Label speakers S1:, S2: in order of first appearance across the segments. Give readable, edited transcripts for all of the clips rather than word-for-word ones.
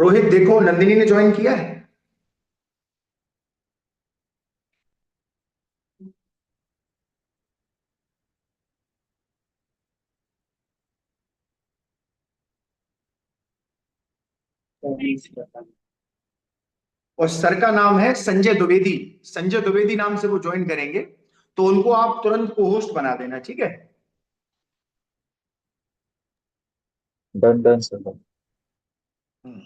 S1: रोहित देखो, नंदिनी ने ज्वाइन किया है। और सर का नाम है संजय द्विवेदी। संजय द्विवेदी नाम से वो ज्वाइन करेंगे। तो उनको आप तुरंत को होस्ट बना देना, ठीक है।
S2: Done done sir.
S1: हम्म।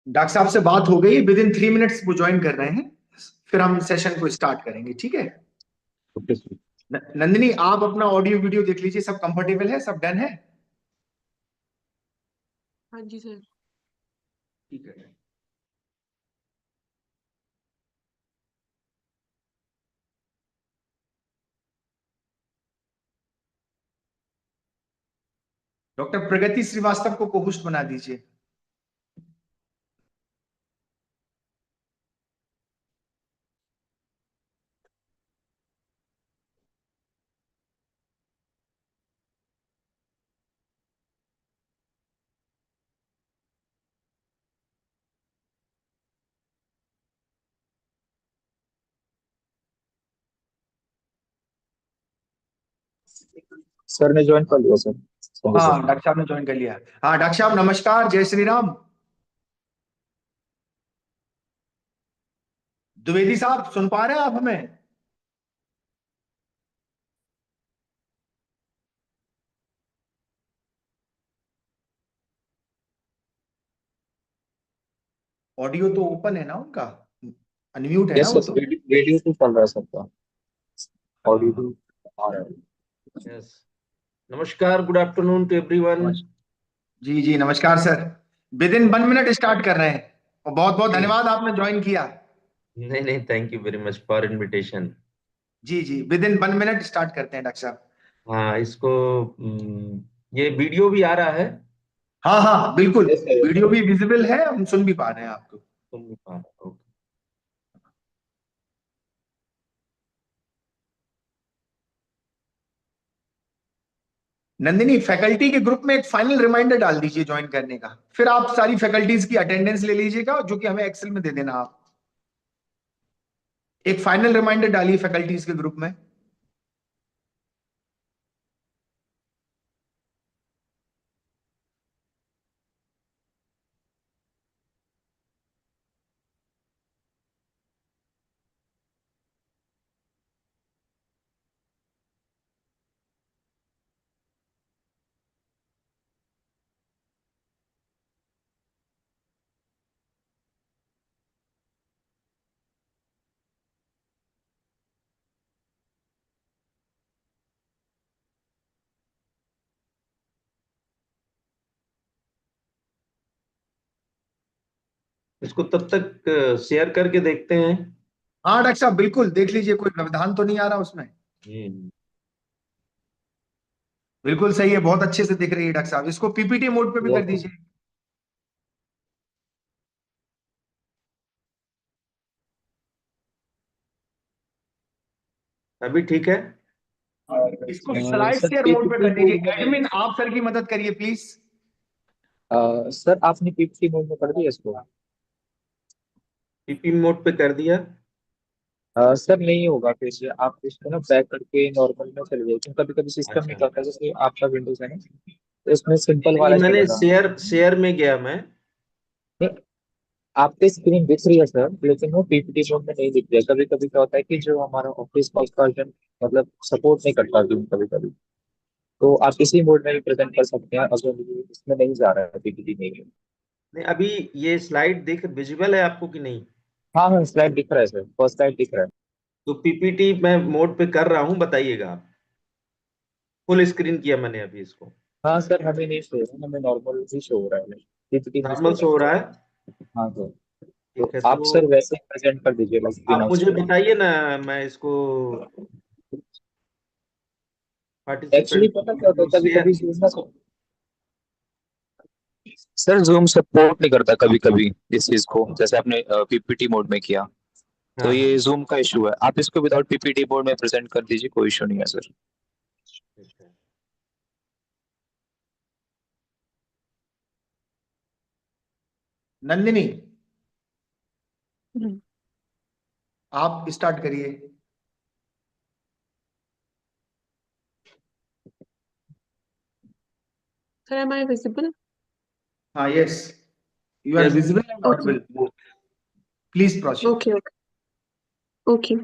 S1: डॉक्टर साहब से बात हो गई, विद इन 3 मिनट्स वो ज्वाइन कर रहे हैं। फिर हम सेशन को स्टार्ट करेंगे, ठीक है।
S2: Okay sir.
S1: नंदिनी, आप अपना ऑडियो वीडियो देख लीजिए, सब कंफर्टेबल है, सब डन है।
S3: हाँ जी सर।
S1: ठीक है। डॉक्टर प्रगति श्रीवास्तव को होस्ट बना दीजिए।
S2: सर ने ज्वाइन कर लिया सर। संजय
S1: हाँ,
S2: सर।
S1: डॉक्टर साहब ने ज्वाइन कर लिया। हाँ डॉक्टर साहब, नमस्कार, जय श्री राम। द्विवेदी साहब, सुन पा रहे हैं आप हमें? ऑडियो तो ओपन है ना उनका, अनम्यूट है ना
S2: यस
S1: वो
S2: सर,
S1: तो।
S2: रेडियो तो चल रहा है सबका। ऑडियो
S1: हाँ।
S2: तो आ रहा है।
S4: Yes. Namaskar, good afternoon to everyone.
S1: जी जी, नमस्कार sir. With in 1 minute start कर रहे हैं। और बहुत बहुत
S4: जी
S1: धन्यवाद, आपने ज्वाइन किया।
S4: नहीं नहीं, thank you very much for invitation.
S1: जी जी, विद इन 1 मिनट स्टार्ट करते हैं डॉक्टर साहब।
S4: हाँ, इसको ये वीडियो भी आ रहा है।
S1: हाँ हाँ बिल्कुल।
S2: Yes sir, yes
S1: video
S2: sir.
S1: भी विजिबल है, हम सुन भी पा रहे हैं आपको।
S4: तुम भी पा रहे हो।
S1: नंदिनी, फैकल्टी के ग्रुप में एक फाइनल रिमाइंडर डाल दीजिए ज्वाइन करने का। फिर आप सारी फैकल्टीज की अटेंडेंस ले लीजिएगा, जो कि हमें एक्सेल में दे देना आप। एक फाइनल रिमाइंडर डालिए फैकल्टीज के ग्रुप में।
S4: इसको तब तक शेयर करके देखते हैं।
S1: हाँ डॉक्टर साहब बिल्कुल देख लीजिए, कोई व्यवधान तो नहीं आ रहा उसमें।
S4: हम्म,
S1: बिल्कुल सही है, बहुत अच्छे से दिख रही है डॉक्टर साहब। इसको पीपीटी मोड पे भी कर
S2: यस
S1: दीजिए।
S4: अभी ठीक है।
S1: इसको स्लाइड
S2: सर
S1: शेयर मोड पे
S2: पीपीटी
S1: कर
S2: मोड
S1: दीजिए।
S2: में
S1: एडमिन आप सर की मदद करिए प्लीज।
S2: सर आपने पीपीटी मोड में कर दिया इसको?
S4: पीपी मोड पे कर दिया।
S2: सर नहीं होगा, फिर से आप इसको ना बैक करके नॉर्मल में चले जाइए, क्योंकि कभी कभी सिस्टम नहीं
S4: अच्छा,
S2: करता। जैसे आपका विंडोज है ना, तो इसमें सिंपल
S4: नहीं
S2: वाला
S4: मैंने
S2: चलेगा।
S4: शेयर में गया मैं।
S2: नहीं, आपकी स्क्रीन दिख रही है सर, लेकिन वो पीपीटी मोड में नहीं दिख रही है। कभी कभी क्या होता है कि जो हमारा ऑफिस का वर्जन मतलब सपोर्ट नहीं करता जूम कभी कभी। तो आप इसी मोड में भी प्रेजेंट कर सकते हैं अगर ये इसमें नहीं जा रहा है पीपीटी में।
S4: नहीं, अभी ये स्लाइड दिख विजिबल है आपको कि नहीं?
S2: हाँ हाँ, स्लाइड दिख रहा है सर, फर्स्ट स्लाइड दिख रहा है।
S4: तो पीपीटी मैं मोड पे कर रहा हूँ, बताइएगा आप। फुल स्क्रीन किया मैंने अभी इसको।
S2: हाँ सर, हमें नहीं शो हो रहा, हमें नॉर्मल ही शो हो रहा है, पीपीटी नहीं शो
S4: नॉर्मल
S2: हो
S4: शो हो
S2: रहा
S4: रहा
S2: है।
S4: है।
S2: हाँ सर,
S4: ठीक
S2: तो
S4: है,
S2: आप
S4: तो
S2: सर वैसे ही प्रेजेंट कर दीजिएगा स्क्रीन
S4: आप
S2: ऑफ
S4: मुझे
S2: स्क्रीन।
S4: बताइए ना, मैं इसको
S2: एक्चुअली
S4: पार्टिसिपेंट
S2: पता क्या होता है, कभी
S4: शेयर।
S2: कभी जूम ना सर जूम सपोर्ट नहीं करता कभी कभी इस चीज को, जैसे आपने पीपीटी मोड में किया। तो
S4: हाँ हाँ,
S2: ये जूम का इशू है, आप इसको विदाउट पीपीटी मोड में प्रेजेंट कर दीजिए, कोई इशू नहीं है सर।
S4: ठीक है।
S1: नंदिनी
S3: Mhm.
S1: आप स्टार्ट करिए।
S3: Sir, am I visible?
S1: हाँ yes, you are
S4: yes.
S1: Visible and
S3: Okay,
S1: audible. Please proceed.
S3: okay, okay.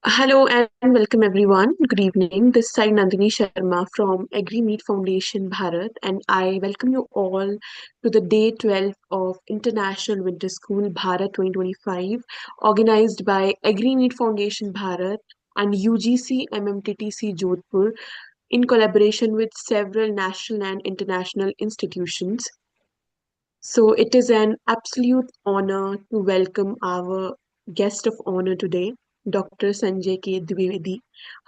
S3: Hello and welcome everyone. Good evening. This is Sai Nandini Sharma from AgriMeet Foundation Bharat, and I welcome you all to the day 12 of International Winter School Bharat 2025, organized by AgriMeet Foundation Bharat and UGC MMTTC Jodhpur in collaboration with several national and international institutions. So it is an absolute honor to welcome our guest of honor today, Dr. Sanjay K. Dwivedi,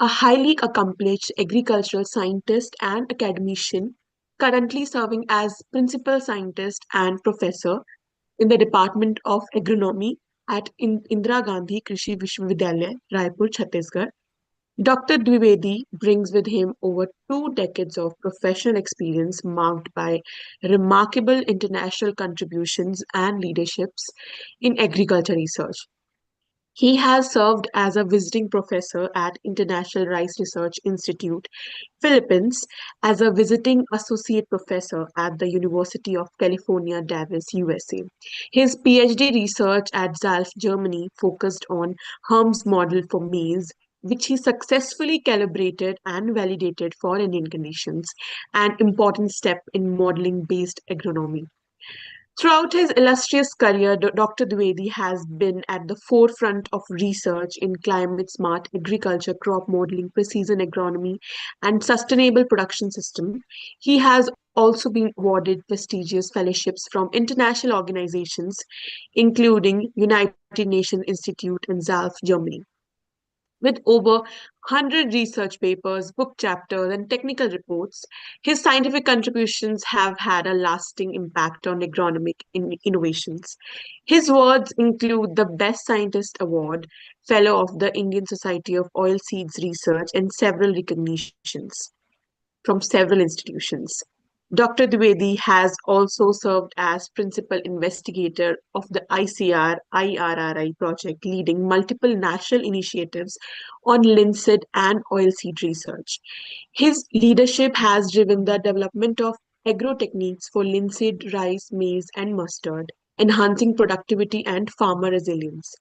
S3: a highly accomplished agricultural scientist and academician, currently serving as principal scientist and professor in the Department of Agronomy at Indira Gandhi Krishi Vishwavidyalaya, Raipur, Chhattisgarh. Dr. Dwivedi brings with him over 2 decades of professional experience marked by remarkable international contributions and leaderships in agriculture research. He has served as a visiting professor at International Rice Research Institute, Philippines, as a visiting associate professor at the University of California, Davis, USA. His PhD research at Zalf, Germany, focused on Herm's model for maize, which he successfully calibrated and validated for Indian conditions, an important step in modeling based agronomy. Throughout his illustrious career, Dr. Dwivedi has been at the forefront of research in climate smart agriculture, crop modeling, precision agronomy, and sustainable production system. He has also been awarded prestigious fellowships from international organizations, including United Nations Institute and ZALF, Germany. With over 100 research papers, book chapters, and technical reports, his scientific contributions have had a lasting impact on agronomic innovations. His words include the Best Scientist Award, Fellow of the Indian Society of Oilseeds Research, and several recognitions from several institutions. Dr. Dwivedi has also served as principal investigator of the ICR IRRI project, leading multiple national initiatives on linseed and oilseed research. His leadership has driven the development of agro techniques for linseed, rice, maize, and mustard, enhancing productivity and farmer resilience.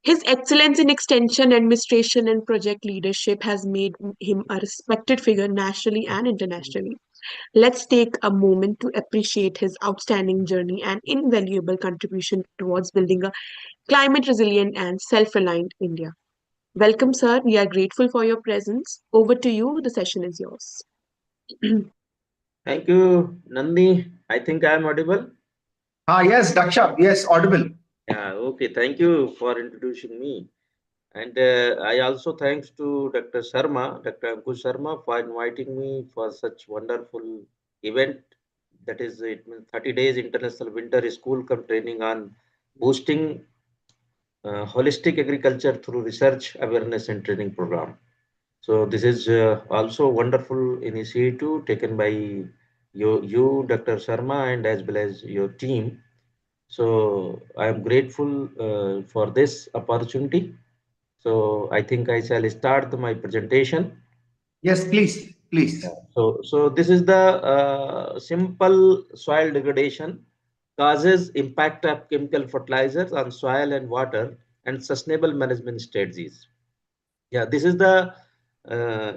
S3: His excellence in extension, administration, and project leadership has made him a respected figure nationally and internationally. Let's take a moment to appreciate his outstanding journey and invaluable contribution towards building a climate resilient and self reliant India. Welcome, sir. We are grateful for your presence. Over to you. The session is yours.
S4: Thank you Nandi. I think I am audible.
S1: Yes, Daksha. Yes, audible.
S4: Yeah, okay. Thank you for introducing me. And I also thanks to Dr. Sharma, Dr. Ankush Sharma, for inviting me for such wonderful event. That is, it means 30 days international winter school come training on boosting holistic agriculture through research, awareness, and training program. So this is also a wonderful initiative taken by you, Dr. Sharma, and as well as your team. So I am grateful for this opportunity. So I think I shall start my presentation.
S1: Yes, please, please.
S4: So this is the simple soil degradation causes impact of chemical fertilizers on soil and water and sustainable management strategies. Yeah, this is the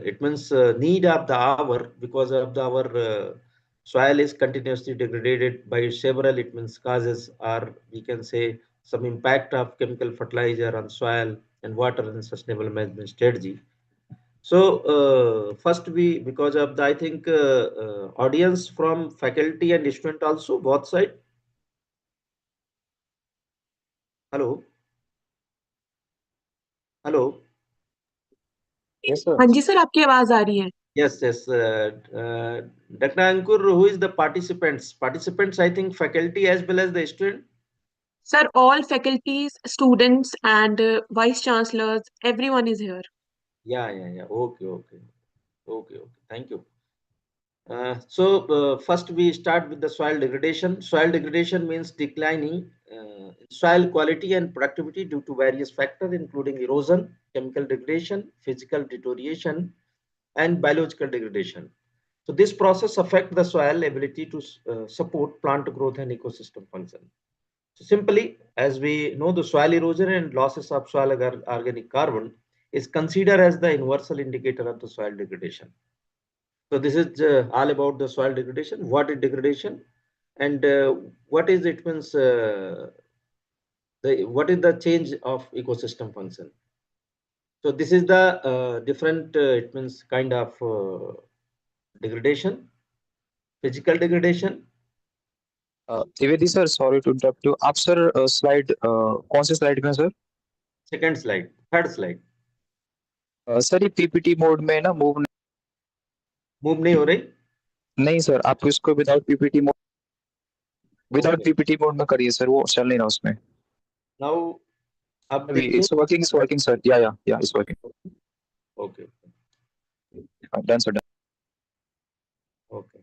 S4: it means need of the hour because of our soil is continuously degraded by several it means causes, or we can say some impact of chemical fertilizer on soil and water and sustainable management strategy. So first we because of the I think audience from faculty and student also both side. Hello, hello.
S2: Yes, sir.
S3: हाँ जी sir, आपकी आवाज आ रही है.
S4: Yes, yes. Dr. Ankur, who is the participants? Participants, I think faculty as well as the student.
S3: Sir, all faculties, students, and vice chancellors, everyone is here.
S4: Yeah, yeah, yeah. Okay, okay, okay, okay. Thank you. So first we start with the soil degradation. Soil degradation means declining soil quality and productivity due to various factors, including erosion, chemical degradation, physical deterioration, and biological degradation. So this process affects the soil ability to support plant growth and ecosystem function. So simply, as we know, the soil erosion and losses of soil organic carbon is considered as the universal indicator of the soil degradation. So this is all about the soil degradation. What is degradation, and what is it means? What is the change of ecosystem function? So this is the different. It means kind of degradation, physical degradation.
S2: Trivedi sir, sorry to interrupt you. आप sir slide कौन से slide में sir?
S4: Second slide, third slide.
S2: Sir ये PPT mode में ना move
S4: नहीं हो रही.
S2: नहीं सर, आप इसको विदाउट पीपीटी मोड में करिए सर, वो चल नहीं रहा उसमें.
S4: Now अब
S2: अभी
S4: देखिए.
S2: It's working sir. Yeah it's working.
S4: Okay,
S2: done sir, done.
S4: okay.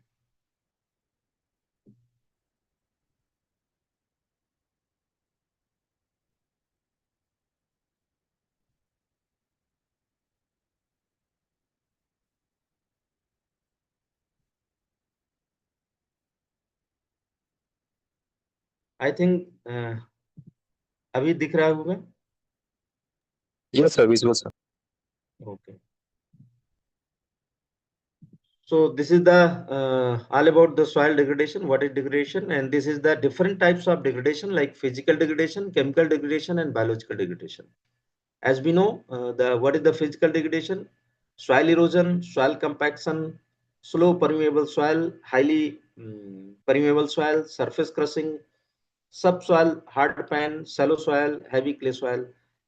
S4: I think अभी दिख रहा होगा.
S2: Yes sir, visual sir.
S4: Okay. So this is the all about the soil degradation. What is degradation? And this is the different types of degradation like physical degradation, chemical degradation, and biological degradation. As we know, the what is the physical degradation? Soil erosion, soil compaction, slow permeable soil, highly permeable soil, surface crushing, subsoil, hard pan, shallow soil, heavy clay soil,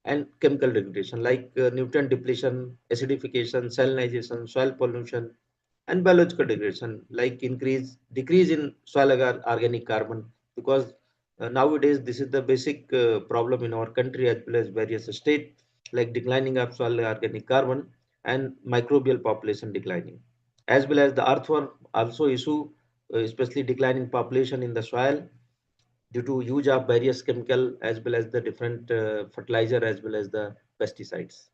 S4: and chemical degradation like nutrient depletion, acidification, salinization, soil pollution, and biological degradation like decrease in soil organic carbon, because nowadays this is the basic problem in our country as well as various states, like declining of soil organic carbon and microbial population declining, as well as the earthworm also issue, especially declining population in the soil due to use of various chemical as well as the different fertilizer as well as the pesticides.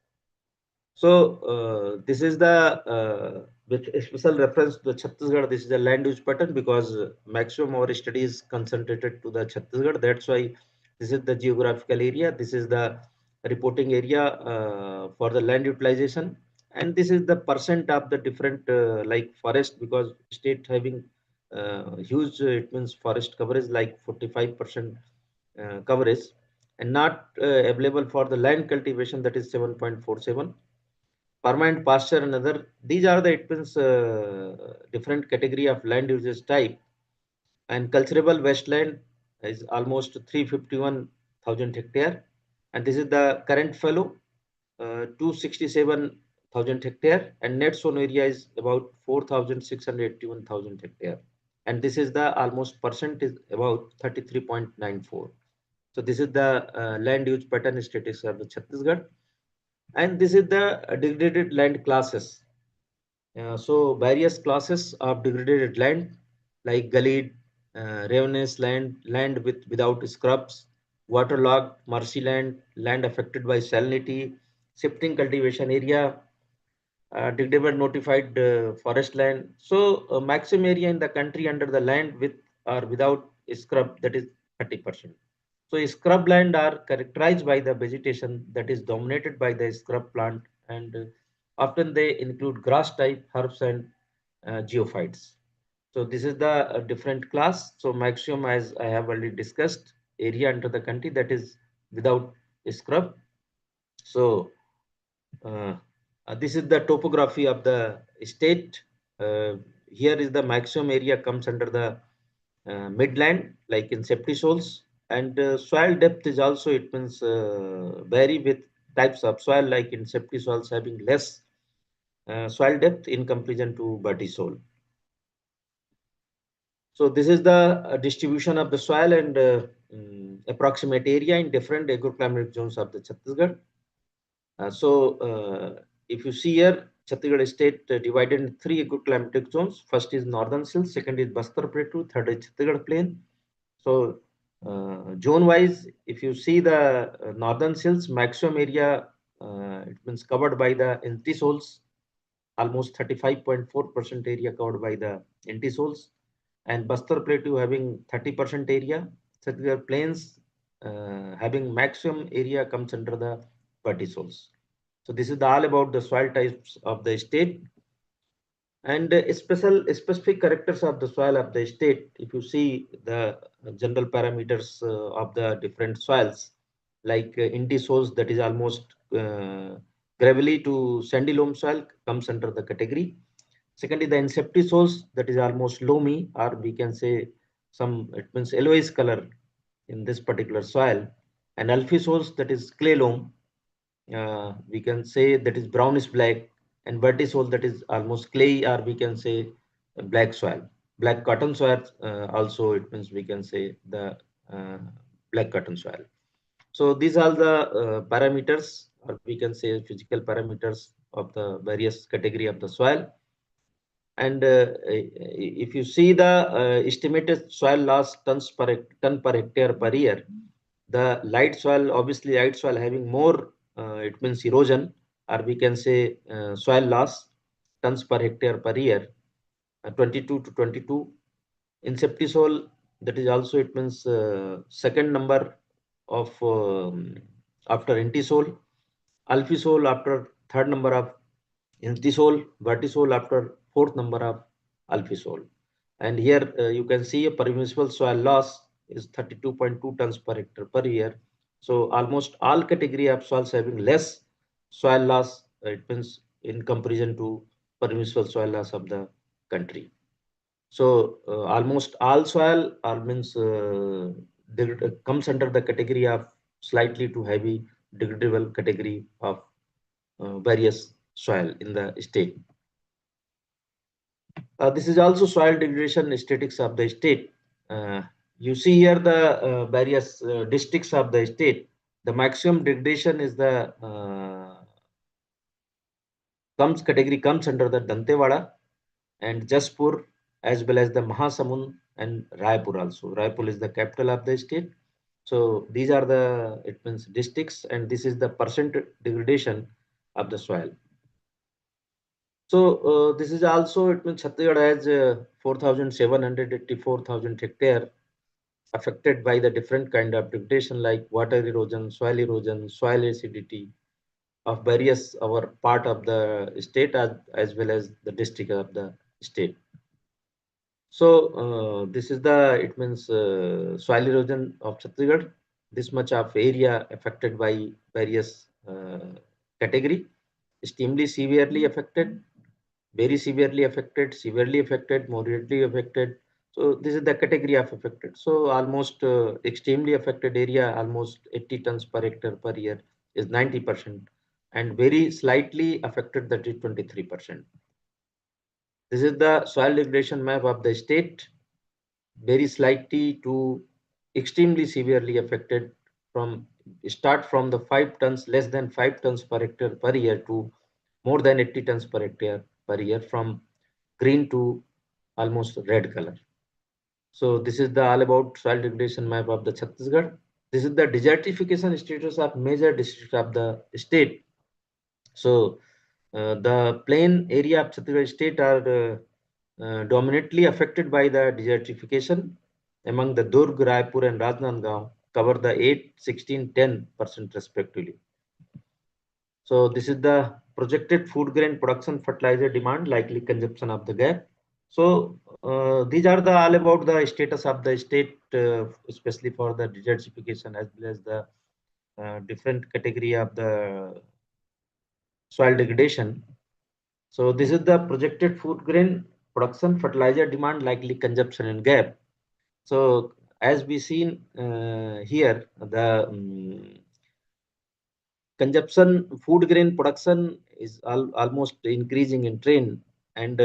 S4: So this is the with special reference to the Chhattisgarh. This is the land use pattern because maximum our studies concentrated to the Chhattisgarh. That's why this is the geographical area. This is the reporting area for the land utilization, and this is the percent of the different like forest, because state having huge it means forest coverage like 45% coverage, and not available for the land cultivation, that is 7.47. Permanent pasture and other, these are the it means different category of land uses type. And cultivable wasteland is almost 351,000 hectare, and this is the current fallow, 267,000 hectare, and net sown area is about 4,681,000 hectare, and this is the almost percent is about 33.94. So this is the land use pattern statistics of the Chhattisgarh, and this is the degraded land classes. So various classes of degraded land like gullied, ravenous land, land without scrubs, waterlogged, marshy land affected by salinity, shifting cultivation area, degraded notified forest land. So maximum area in the country under the land with or without scrub, that is 30%. So scrub land are characterized by the vegetation that is dominated by the scrub plant, and often they include grass type, herbs, and geophytes. So this is the different class. So maximum, as I have already discussed, area under the country that is without scrub. So this is the topography of the state. Here is the maximum area comes under the midland, like in septisols, and soil depth is also, it means vary with types of soil, like in septisols having less soil depth in comparison to vertisol. So this is the distribution of the soil and approximate area in different agroclimatic zones of the Chhattisgarh. If you see here, Chhattisgarh state divided in 3 agroclimatic zones. First is Northern Hills, second is Bastar Plateau, third is Chhattisgarh Plain. So zone wise, if you see the Northern Hills, maximum area, it means covered by the entisols, almost 35.4% area covered by the entisols, and Bastar Plateau having 30% area. Chhattisgarh Plains having maximum area comes under the vertisols. So this is all about the soil types of the state, and specific characters of the soil of the state. If you see the general parameters of the different soils, like entisols, that is almost gravelly to sandy loam soil, comes under the category. Secondly, the inseptisols, that is almost loamy, or we can say some, it means yellowish color in this particular soil, and alphisols, that is clay loam, we can say that is brownish black, and vertisol, that is almost clay, or we can say black soil, black cotton soil. Also, it means we can say the black cotton soil. So these are the parameters, or we can say physical parameters of the various category of the soil. And if you see the estimated soil loss ton per hectare per year, the light soil, obviously light soil having more, it means erosion, or we can say soil loss tons per hectare per year, 22 to 22. Inseptisol, that is also, it means second number of after entisol. Alphisol after third number of entisol. Vertisol after fourth number of alphisol. And here you can see a permissible soil loss is 32.2 tons per hectare per year. So almost all category of soils having less soil loss, it means in comparison to permissible soil loss of the country. So almost all soil means comes under the category of slightly to heavy degradable category of various soil in the state. This is also soil degradation statistics of the state. You see here the various districts of the state. The maximum degradation is the category comes under the Dantewada and Jaspur, as well as the Mahasamund and Raipur also. Raipur is the capital of the state. So these are the, it means districts, and this is the percent degradation of the soil. So this is also, it means Chhattisgarh has 4,784,000 hectare affected by the different kind of degradation, like water erosion, soil acidity of various our part of the state, as well as the district of the state. So this is the, it means soil erosion of Chhattisgarh. This much of area affected by various category, extremely severely affected, very severely affected, moderately affected. So this is the category of affected. So almost extremely affected area, almost 80 tons per hectare per year is 90%, and very slightly affected, that is 23%. This is the soil degradation map of the state, very slightly to extremely severely affected, from start from the 5 tons, less than 5 tons per hectare per year, to more than 80 tons per hectare per year, from green to almost red color. So this is the all about soil degradation map of the Chhattisgarh. This is the desertification status of major districts of the state. So the plain area of Chhattisgarh state are dominantly affected by the desertification. Among the Durg, Raipur and Rajnandgaon cover the 8, 16, 10% respectively. So this is the projected food grain production fertilizer demand, likely consumption of the gap. So these are the all about the status of the state, especially for the desertification, as well as the different category of the soil degradation. So this is the projected food grain production fertilizer demand, likely consumption and gap. So as we seen here, the consumption food grain production is almost increasing in trend, and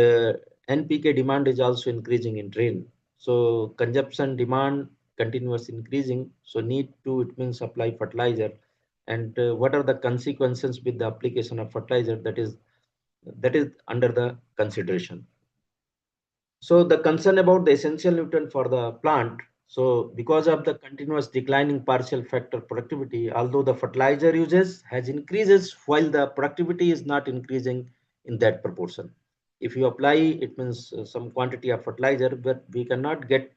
S4: NPK demand is also increasing in trend. So consumption demand continuous increasing, so need to, it means, supply fertilizer. And what are the consequences with the application of fertilizer, that is under the consideration. So the concern about the essential nutrient for the plant. So because of the continuous declining partial factor productivity, although the fertilizer uses has increases, while the productivity is not increasing in that proportion. If you apply, it means some quantity of fertilizer, but we cannot get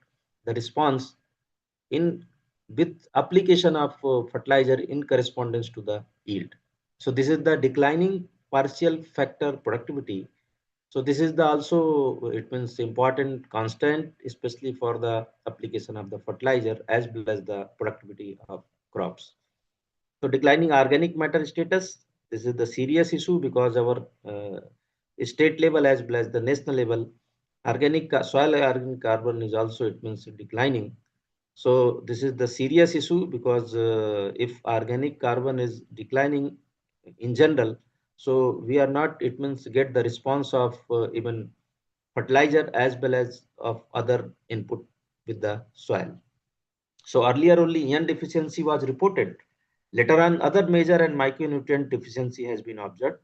S4: the response in with application of fertilizer in correspondence to the yield. So this is the declining partial factor productivity. So this is the also, it means, important constant, especially for the application of the fertilizer as well as the productivity of crops. So declining organic matter status, this is the serious issue, because our state level as well as the national level, organic soil organic carbon is also, it means, declining. So this is the serious issue, because if organic carbon is declining in general, so we are not, it means, get the response of even fertilizer as well as of other input with the soil. So earlier only N deficiency was reported. Later on, other major and micronutrient deficiency has been observed.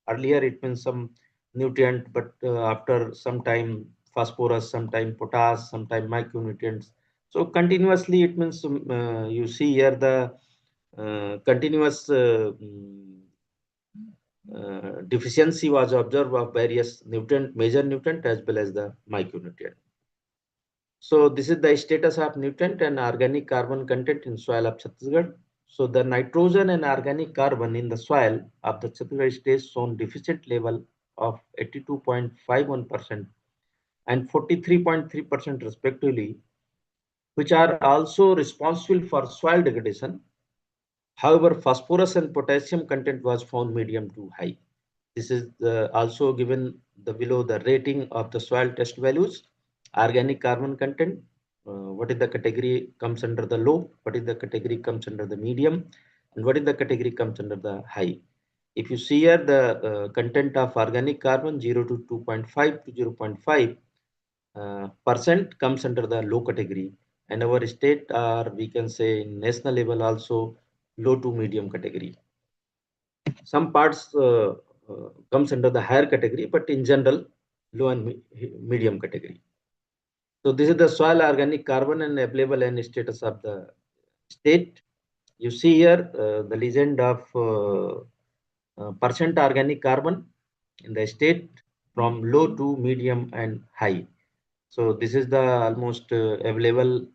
S4: Earlier it means some nutrient, but after some time phosphorus, sometime potash, sometime micronutrients. So continuously, it means you see here the continuous deficiency was observed of various nutrient, major nutrient as well as the micronutrient. So this is the status of nutrient and organic carbon content in soil of Chhattisgarh. So the nitrogen and organic carbon in the soil of the Chhattisgarh state shown deficit level of 82.51% and 43.3% respectively, which are also responsible for soil degradation. However, phosphorus and potassium content was found medium to high. This is also given below the rating of the soil test values. Organic carbon content, what is the category comes under the low, what is the category comes under the medium, and what is the category comes under the high. If you see here the content of organic carbon 0 to 2.5 to 0.5 percent comes under the low category, and our state, or we can say in national level, also low to medium category. Some parts comes under the higher category, but in general low and medium category. So this is the soil organic carbon and available and status of the state. You see here the legend of percent organic carbon in the state from low to medium and high. So this is the almost available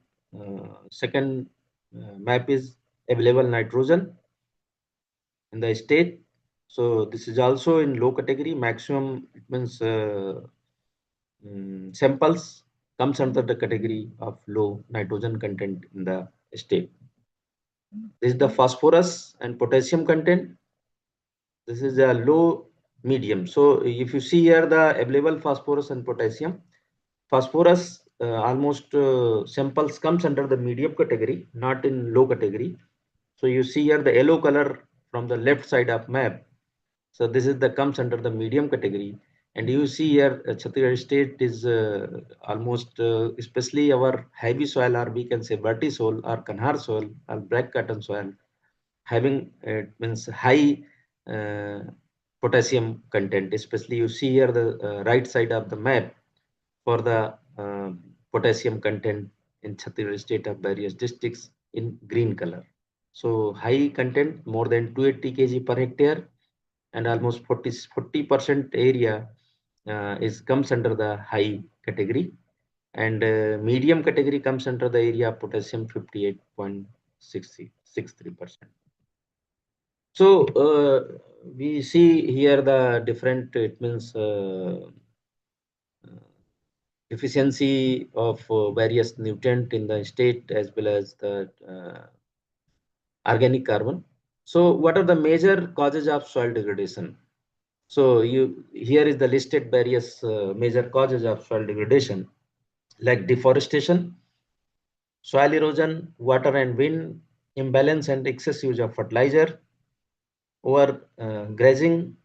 S4: second map is available nitrogen in the state. So this is also in low category. Maximum, it means samples comes under the category of low nitrogen content in the state. This is the phosphorus and potassium content. This is a low medium. So if you see here the available phosphorus and potassium, phosphorus almost samples comes under the medium category, not in low category. So you see here the yellow color from the left side of map. So this is the comes under the medium category. And you see here Chhattisgarh state is almost especially our heavy soil, or we can say Bharti soil or Kanhar soil or black cotton soil, having it means high uh, potassium content. Especially you see here the right side of the map for the potassium content in Chhattisgarh state of various districts in green color. So high content more than 280 kg per hectare, and almost 40% area is comes under the high category, and medium category comes under the area of potassium 58.63%. So we see here the different, it means efficiency of various nutrient in the state as well as the organic carbon. So what are the major causes of soil degradation? So here is the listed various major causes of soil degradation, like deforestation, soil erosion, water and wind imbalance and excess use of fertilizer, over grazing,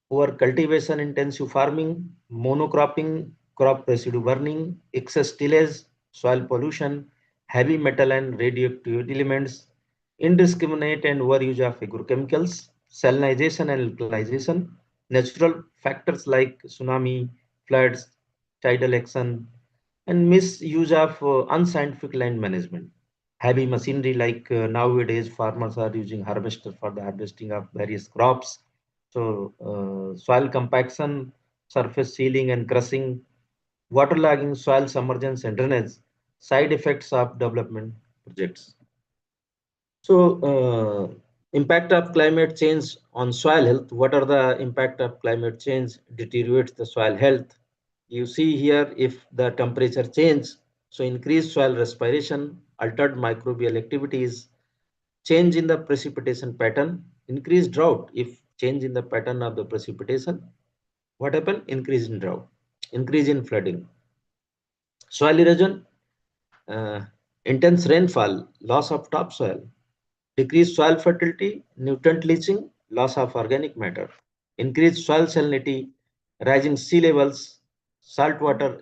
S4: over cultivation intensive farming, monocropping, crop residue burning, excess tillage, soil pollution, heavy metal and radioactive elements, indiscriminate and overuse of agrochemicals, salinization and alkalization, natural factors like tsunami, floods, tidal action, and misuse of unscientific land management. Heavy machinery, like nowadays farmers are using harvester for the harvesting of various crops. So soil compaction, surface sealing and crushing, waterlogging, soil submergence and drainage, side effects of development projects. So impact of climate change on soil health. What are the impact of climate change? Deteriorates the soil health. You see here, if the temperature change, so increased soil respiration, altered microbial activities, change in the precipitation pattern, increased drought. If change in the pattern of the precipitation, what happen? Increase in drought, increase in flooding. Soil erosion, intense rainfall, loss of topsoil, decreased soil fertility, nutrient leaching, loss of organic matter, increased soil salinity, rising sea levels, saltwater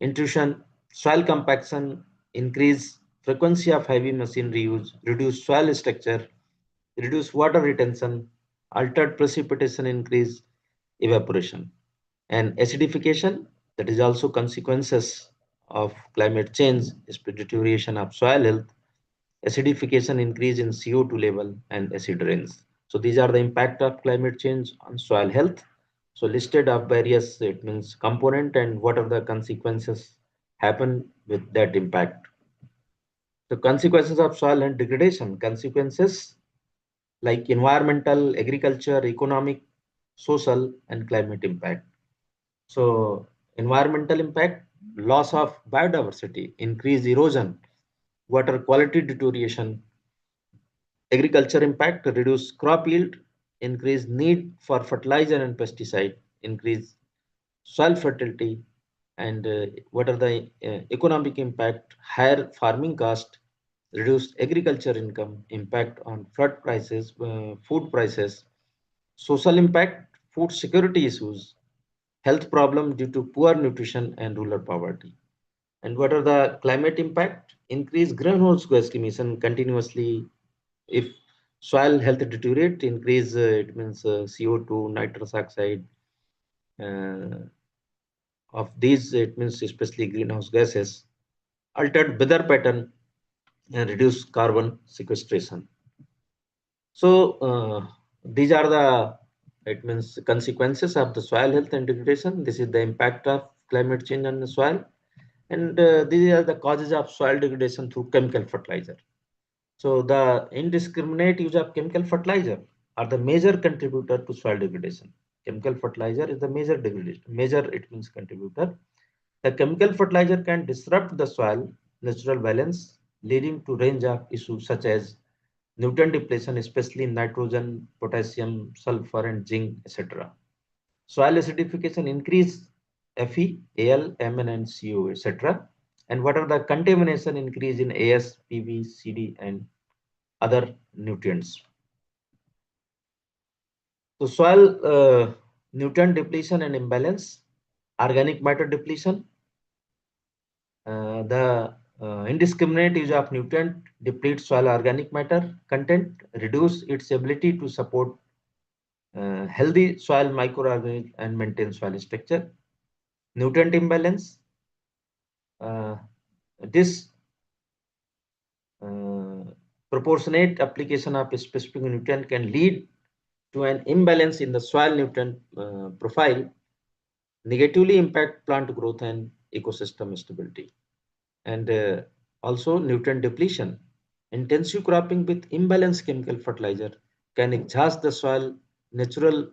S4: intrusion, soil compaction, increase frequency of heavy machinery use, reduce soil structure, reduce water retention, altered precipitation, increase evaporation, and acidification, that is also consequences of climate change, is deterioration of soil health, acidification, increase in CO2 level, and acid rains. So these are the impact of climate change on soil health. So listed of various, it means component, and what are the consequences happen with that impact. The consequences of soil and degradation, consequences like environmental, agriculture, economic, social, and climate impact. So environmental impact, loss of biodiversity, increased erosion, water quality deterioration. Agriculture impact, reduce crop yield, increase need for fertilizer and pesticide, increase soil fertility, and what are the economic impact, higher farming cost, reduced agriculture income, impact on food prices, social impact, food security issues, health problem due to poor nutrition and rural poverty. And what are the climate impact? Increase greenhouse gas emission continuously. If soil health deteriorate, increase, it means CO2, nitrous oxide, of these, it means especially greenhouse gases, altered weather pattern, and reduce carbon sequestration. So these are the, it means consequences of the soil health and degradation. This is the impact of climate change on the soil, and these are the causes of soil degradation through chemical fertilizer. So the indiscriminate use of chemical fertilizer are the major contributor to soil degradation. Chemical fertilizer is the major degradation, major, it means contributor. The chemical fertilizer can disrupt the soil natural balance, leading to range of issues such as nutrient depletion, especially nitrogen, potassium, sulfur, and zinc, etc. Soil acidification, increase Fe, Al, Mn, and Co, etc. And what are the contamination increase in As, Pb, Cd, and other nutrients. So soil nutrient depletion and imbalance, organic matter depletion, the indiscriminate use of nutrient depletes soil organic matter content, reduce its ability to support healthy soil microorganisms and maintain soil structure. Nutrient imbalance, this proportionate application of a specific nutrient can lead to an imbalance in the soil nutrient profile, negatively impact plant growth and ecosystem stability. And also nutrient depletion. Intensive cropping with imbalanced chemical fertilizer can exhaust the soil natural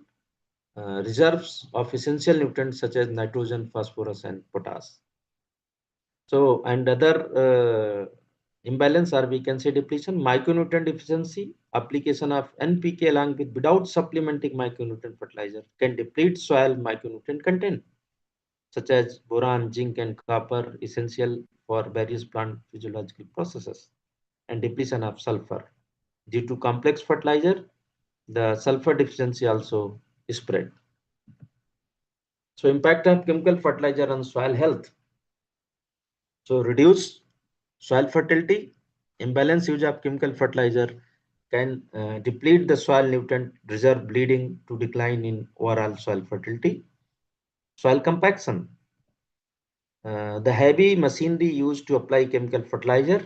S4: reserves of essential nutrients such as nitrogen, phosphorus, and potash. So, and other imbalance, or we can say depletion, micronutrient deficiency, application of NPK along with without supplementing micronutrient fertilizer can deplete soil micronutrient content, such as boron, zinc, and copper, essential for various plant physiological processes, and depletion of sulfur. Due to complex fertilizer, the sulfur deficiency also is spread. So impact of chemical fertilizer on soil health. So reduce soil fertility, imbalance use of chemical fertilizer can deplete the soil nutrient reserve, leading to decline in overall soil fertility. Soil compaction. The heavy machinery used to apply chemical fertilizer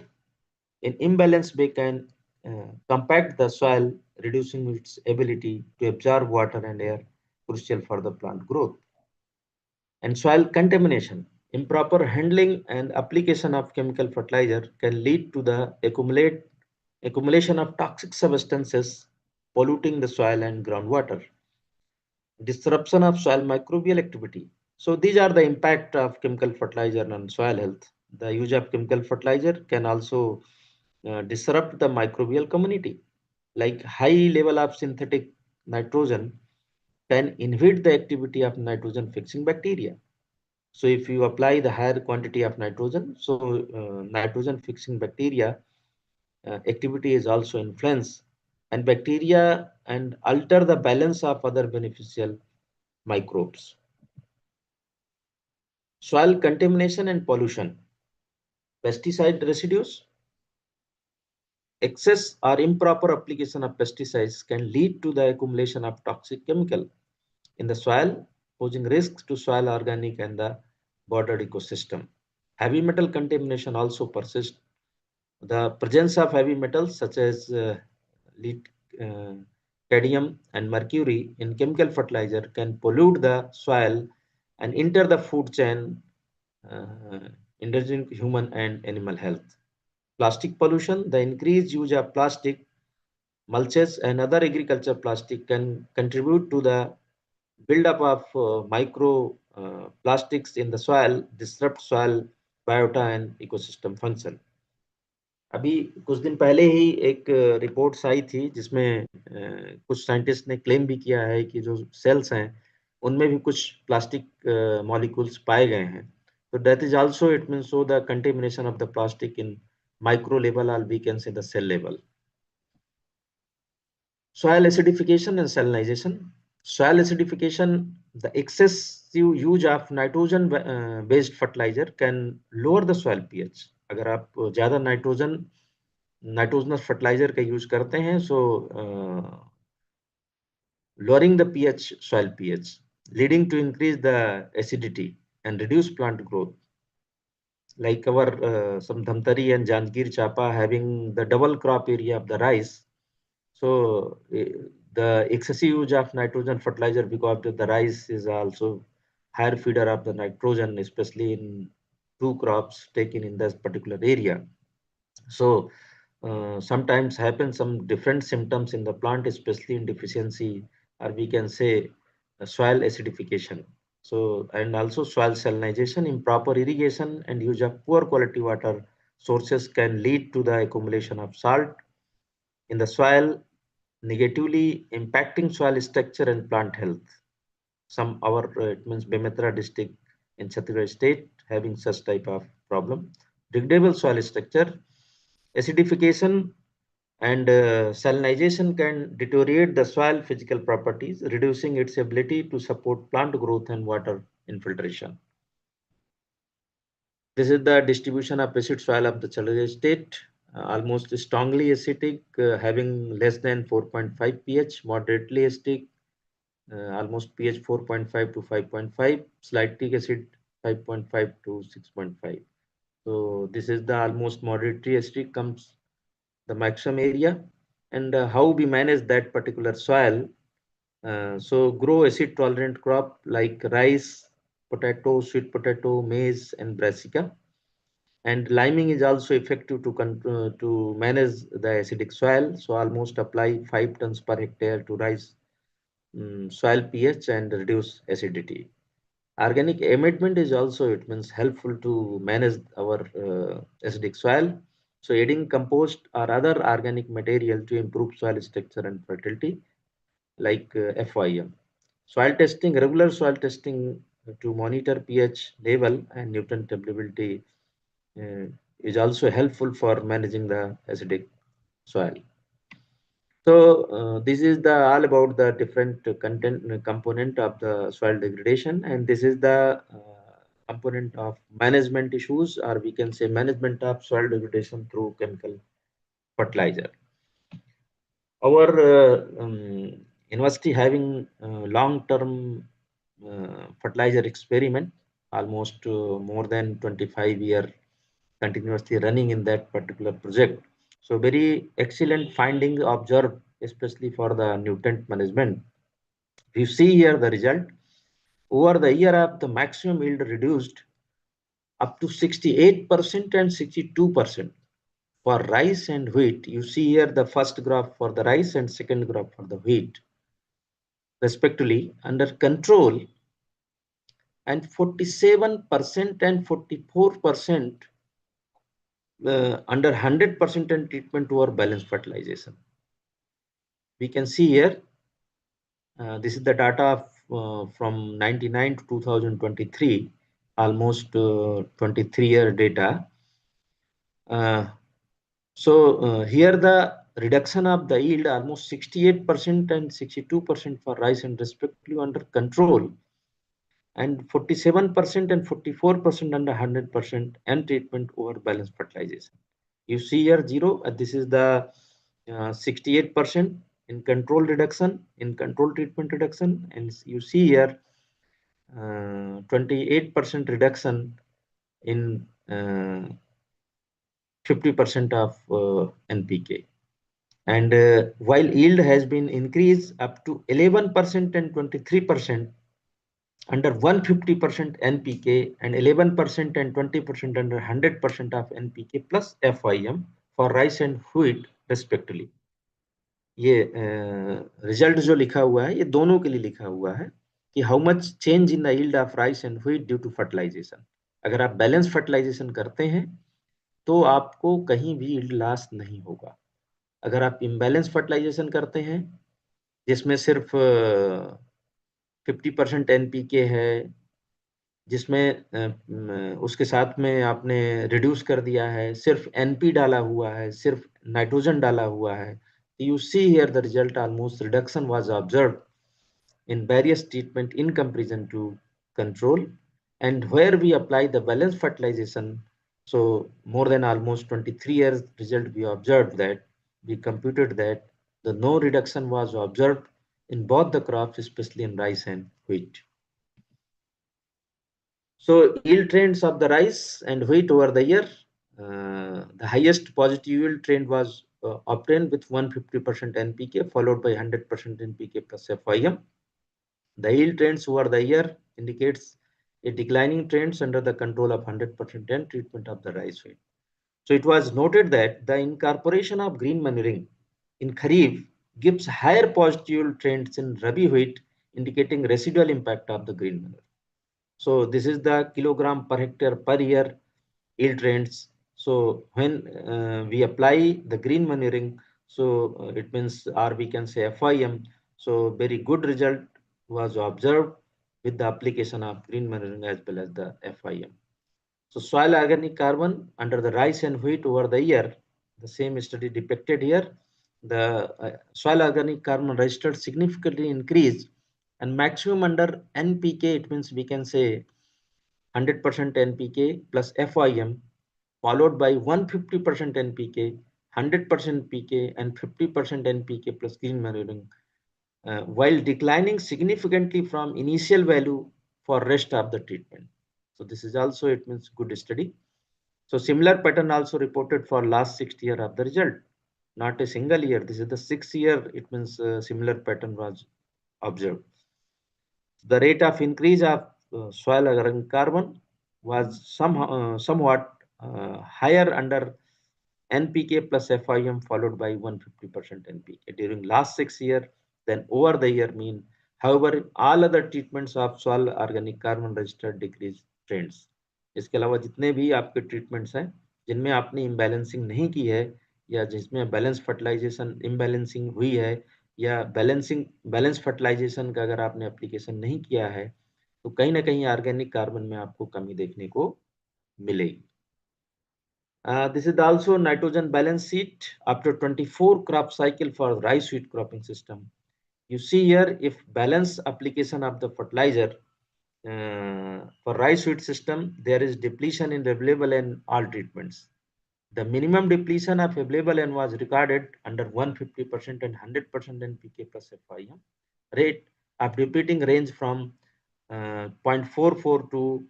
S4: in imbalanced way can compact the soil, reducing its ability to absorb water and air, crucial for the plant growth. And soil contamination. Improper handling and application of chemical fertilizer can lead to the accumulation of toxic substances, polluting the soil and groundwater. Disruption of soil microbial activity. So these are the impact of chemical fertilizer on soil health. The use of chemical fertilizer can also disrupt the microbial community. Like high level of synthetic nitrogen can inhibit the activity of nitrogen fixing bacteria. So if you apply the higher quantity of nitrogen, so nitrogen fixing bacteria activity is also influenced, and bacteria and alter the balance of other beneficial microbes. Soil contamination and pollution. Pesticide residues. Excess or improper application of pesticides can lead to the accumulation of toxic chemical in the soil, posing risks to soil organic and the border ecosystem. Heavy metal contamination also persists. The presence of heavy metals such as lead, cadmium, and mercury in chemical fertilizer can pollute the soil and enter the food chain, endangering human and animal health. Plastic pollution. The increased use of plastic, mulches, and other agriculture plastic can contribute to the buildup of micro plastics in the soil, disrupt soil biota and ecosystem function. अभी कुछ दिन पहले ही एक reports आई थी जिसमें कुछ scientist ने claim भी किया है कि जो सेल्स हैं उनमें भी कुछ प्लास्टिक मॉलिक्यूल्स पाए गए हैं. So that is also, it means, so the contamination of the plastic in micro level, or we can say the cell level. Soil acidification and salinization. Soil acidification, the excessive use of nitrogen based fertilizer can lower the soil pH. अगर आप ज़्यादा nitrogenous fertiliser का use करते हैं, so lowering the pH, soil pH, leading to increase the acidity and reduce plant growth. Like our some Dhamtari and Jangir Chapa having the double crop area of the rice. So the excessive use of nitrogen fertilizer, because the rice is also higher feeder of the nitrogen, especially in 2 crops taken in this particular area. So sometimes happen some different symptoms in the plant, especially in deficiency, or we can say soil acidification. So, and also soil salinization. Improper irrigation and use of poor quality water sources can lead to the accumulation of salt in the soil, negatively impacting soil structure and plant health. Some it means Bemetra district in Chhattisgarh state having such type of problem. Degradable soil structure, acidification and salinization can deteriorate the soil physical properties, reducing its ability to support plant growth and water infiltration. This is the distribution of acid soil of the Chhattisgarh state. Almost strongly acidic, having less than 4.5 pH, moderately acidic, almost pH 4.5 to 5.5, slightly acid 5.5 to 6.5. So this is the almost moderately acidic comes the maximum area, and how we manage that particular soil. So grow acid tolerant crop like rice, potato, sweet potato, maize, and brassica. And liming is also effective to manage the acidic soil. So almost apply 5 tons per hectare to rise soil pH and reduce acidity. Organic amendment is also, it means, helpful to manage our acidic soil. So adding compost or other organic material to improve soil structure and fertility, like FYM. Soil testing, regular soil testing to monitor pH level and nutrient availability uh, is also helpful for managing the acidic soil. So this is the all about the different component of the soil degradation, and this is the component of management issues, or we can say management of soil degradation through chemical fertilizer. Our university having long-term fertilizer experiment, almost more than 25-year continuously running in that particular project. So very excellent findings observed, especially for the nutrient management. You see here the result. Over the year of the maximum yield reduced up to 68% and 62% for rice and wheat. You see here the first graph for the rice and second graph for the wheat, respectively, under control, and 47% and 44% under 100% and treatment over balanced fertilization. We can see here, this is the data from 99 to 2023, almost 23-year data. So here the reduction of the yield almost 68% and 62% for rice and respectively under control, and 47% and 44% under 100% and treatment over balanced fertilization. You see here 0, this is the 68% in control reduction, in control treatment reduction, and you see here 28% reduction in 50% of NPK. And while yield has been increased up to 11% and 23% under 150% NPK, and 11% and 20% under 100% of NPK plus FYM for rice and wheat respectively. ये result जो लिखा हुआ है ये दोनों के लिए लिखा हुआ है कि how much change in the yield of rice and wheat due to fertilization. अगर आप बैलेंस फर्टिलाइजेशन करते हैं तो आपको कहीं भी यील्ड लॉस नहीं होगा. अगर आप इम्बैलेंस फर्टिलाइजेशन करते हैं जिसमें सिर्फ 50% NPK है, जिसमें उसके साथ में आपने रिड्यूस कर दिया है, सिर्फ NP डाला हुआ है, सिर्फ नाइट्रोजन डाला हुआ है, you see here the result almost reduction was observed in various treatment in comparison to control. And where we apply the balanced fertilization, so more than almost 23 years result, we observed that we computed that the no reduction was observed in both the crops, especially in rice and wheat. So yield trends of the rice and wheat over the year, the highest positive yield trend was obtained with 150% NPK followed by 100% NPK plus FYM. The yield trends over the year indicates a declining trends under the control of 100% N treatment of the rice wheat. So it was noted that the incorporation of green manuring in Kharif gives higher positive yield trends in Rabi wheat, indicating residual impact of the green manure. So this is the kilogram per hectare per year yield trends. So when we apply the green manuring, so it means, or we can say FYM, so very good result was observed with the application of green manuring as well as the FIM. So soil organic carbon under the rice and wheat over the year, the same study depicted here, the soil organic carbon registered significantly increase, and maximum under NPK, it means we can say 100% NPK plus FIM, followed by 150% NPK, 100% PK, and 50% NPK plus green manuring, while declining significantly from initial value for rest of the treatment. So this is also, it means, good study. So similar pattern also reported for last 6 year of the result, not a single year. This is the 6 year, it means similar pattern was observed. The rate of increase of soil organic carbon was somewhat higher under NPK plus FIM, followed by 150% NPK during last 6 year than over the year mean. However, all other treatments of soil organic carbon registered decrease trends. इसके अलावा जितने भी आपके treatments हैं जिनमें आपने imbalancing नहीं की है या जिसमें बैलेंस फर्टिलाइजेशन इम्बैलेंसिंग हुई है या बैलेंस फर्टिलाइजेशन का अगर आपने एप्लीकेशन नहीं किया है तो कहीं ना कहीं ऑर्गेनिक कार्बन में आपको कमी देखने को मिलेगी. This is also nitrogen balance sheet after 24 crop cycle for rice wheat cropping system. You see here, if balance application of the fertilizer for rice wheat system, there is depletion in available and all treatments. The minimum depletion of available and was recorded under 150% and 100% NPK plus FIM. Rate of depleting range from 0.44 to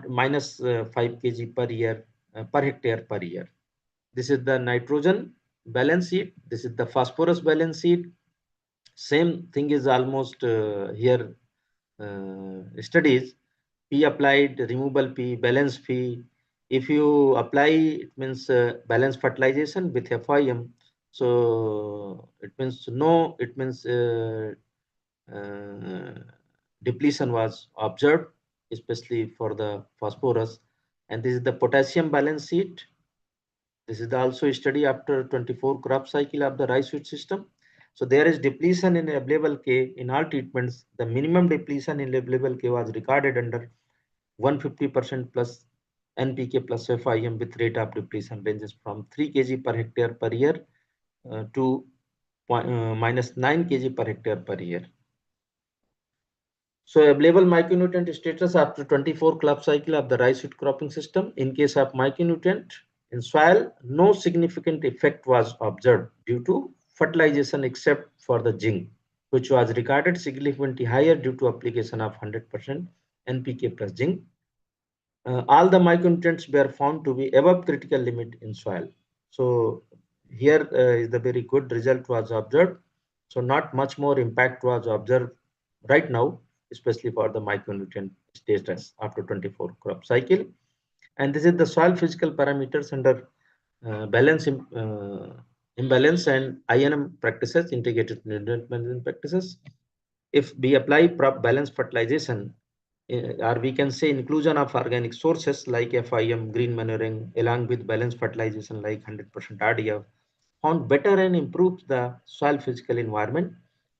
S4: minus 5 kg per year per hectare per year. This is the nitrogen balance sheet. This is the phosphorus balance sheet. Same thing is almost here studies. P applied, removable P, balance P. If you apply, it means balance fertilization with FIM. So it means no, it means depletion was observed, especially for the phosphorus. And this is the potassium balance sheet. This is also a study after 24 crop cycle of the rice wheat system. So there is depletion in available K in all treatments. The minimum depletion in available K was recorded under 150% plus NPK plus FIM with rate of depletion ranges from 3 kg per hectare per year to minus 9 kg per hectare per year. So available micronutrient status after 24 crop cycle of the rice wheat cropping system. In case of micronutrient in soil, no significant effect was observed due to fertilization except for the zinc, which was recorded significantly higher due to application of 100% NPK plus zinc. All the micronutrients were found to be above critical limit in soil. So here is the very good result was observed. So not much more impact was observed right now, especially for the micronutrient status after 24 crop cycle. And this is the soil physical parameters under imbalance and INM practices, integrated nutrient management practices. If we apply balanced fertilization, or we can say inclusion of organic sources like FIM, green manuring, along with balanced fertilization like 100% RDF, found better and improved the soil physical environment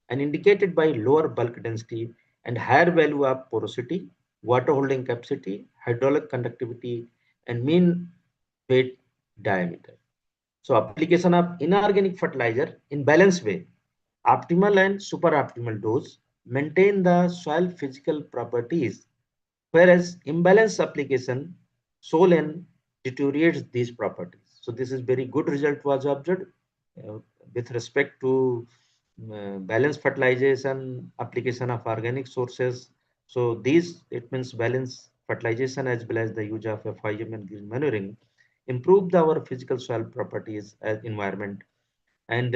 S4: and indicated by lower bulk density and higher value of porosity, water holding capacity, hydraulic conductivity, and mean weight diameter. So application of inorganic fertilizer in balanced way, optimal and superoptimal dose, maintain the soil physical properties, whereas imbalanced application soil and deteriorates these properties. So this is very good result was observed with respect to balanced fertilization, application of organic sources. So these, it means balance fertilization as well as the use of FIM and green manuring improve our physical soil properties as environment and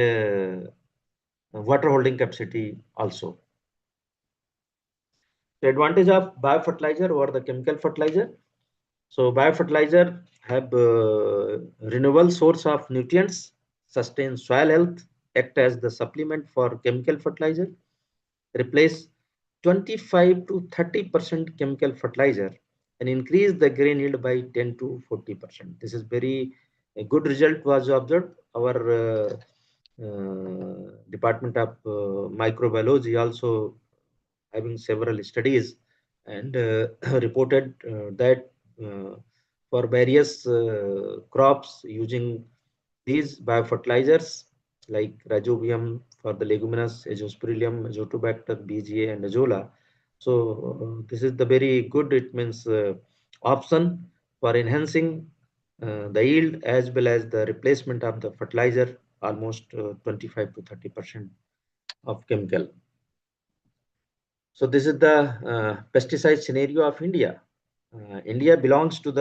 S4: water holding capacity also. The advantage of biofertilizer over the chemical fertilizer. So biofertilizer have renewable source of nutrients, sustain soil health, act as the supplement for chemical fertilizer, replace 25 to 30% chemical fertilizer and increase the grain yield by 10 to 40%. This is very a good result was observed. Our Department of Microbiology also having several studies and reported that for various crops using these biofertilizers like rhizobium for the leguminous, azospirillum, azotobacter, BGA, and azolla. So this is the very good, it means option for enhancing the yield as well as the replacement of the fertilizer, almost 25 to 30% of chemical. So this is the pesticide scenario of India. India belongs to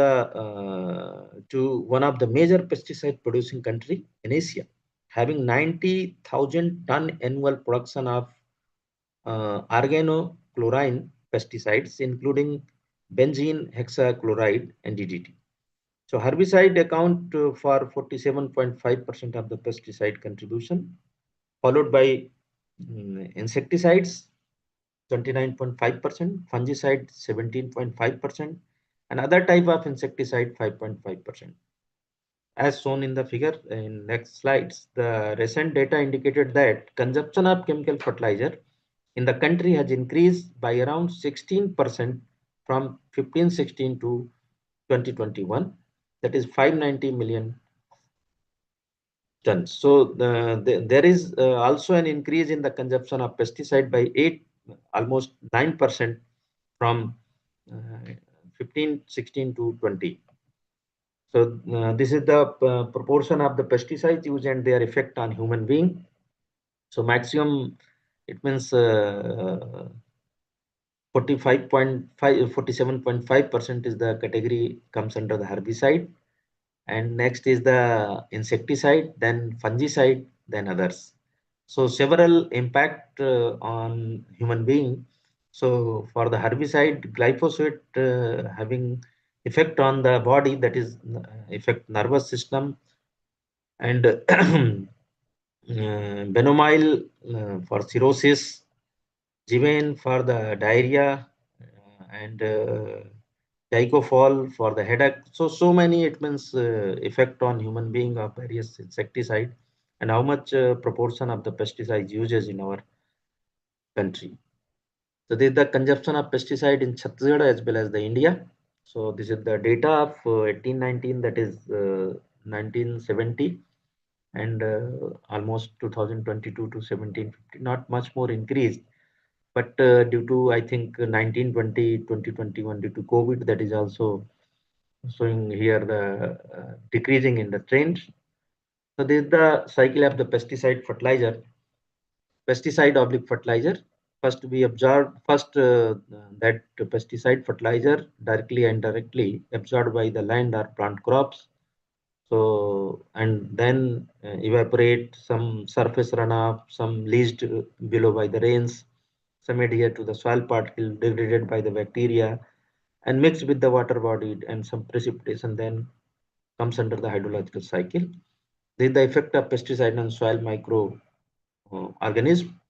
S4: one of the major pesticide producing country in Asia, having 90,000 ton annual production of organochlorine pesticides, including benzene, hexachloride, and DDT. So herbicide account for 47.5% of the pesticide contribution, followed by insecticides 29.5%, fungicide 17.5%, and other type of insecticide 5.5%. As shown in the figure in next slides, the recent data indicated that consumption of chemical fertilizer in the country has increased by around 16% from 15-16 to 2021, that is 590 million tons. So there is also an increase in the consumption of pesticide by almost 9% from 15-16 to 20. So this is the proportion of the pesticides used and their effect on human being. So maximum, it means 47.5% is the category comes under the herbicide, and next is the insecticide, then fungicide, then others. So several impact on human being. So for the herbicide, glyphosate having effect on the body, that is affect nervous system, and benomyl for cirrhosis, Given for the diarrhea, and dicofol for the headache. So many, it means effect on human being of various insecticide, and how much proportion of the pesticides uses in our country. So this is the consumption of pesticide in Chhattisgarh as well as the India. So this is the data of 1819, that is 1970, and almost 2022 to 1750, not much more increased. But due to, I think, 1920, 2021, due to COVID, that is also showing here the decreasing in the trend. So this is the cycle of the pesticide fertilizer. Pesticide oblique fertilizer. First we observed that pesticide fertilizer directly and indirectly absorbed by the land or plant crops. So, and then evaporate, some surface runoff, some leached below by the rains, some adhere to the soil particle degraded by the bacteria and mixed with the water body, and some precipitation then comes under the hydrological cycle. This is the effect of pesticide on soil micro organism.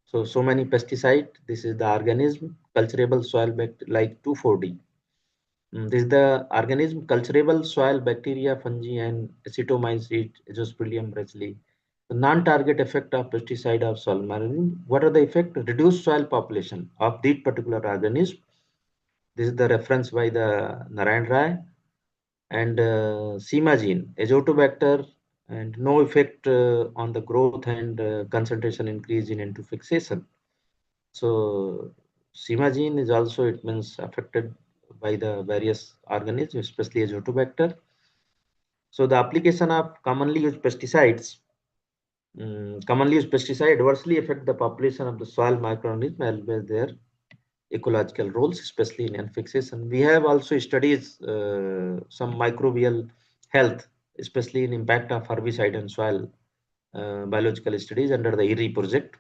S4: So many pesticide, this is the organism, culturable soil like 2,4-D. This is the organism, culturable soil bacteria, fungi, and Acetomices, Azospirillum racely. The non-target effect of pesticide of soil management. What are the effect? Reduced soil population of this particular organism. This is the reference by the Narayan Rai. And Simagene, Azotobacter, and no effect on the growth and concentration increase in N2 fixation. So Simagene is also, it means, affected by the various organisms, especially Azotobacter. So the application of commonly used pesticides adversely affect the population of the soil microorganisms as well as their ecological roles, especially in fixation. We have also studied some microbial health, especially in impact of herbicide and soil biological studies under the ERI project.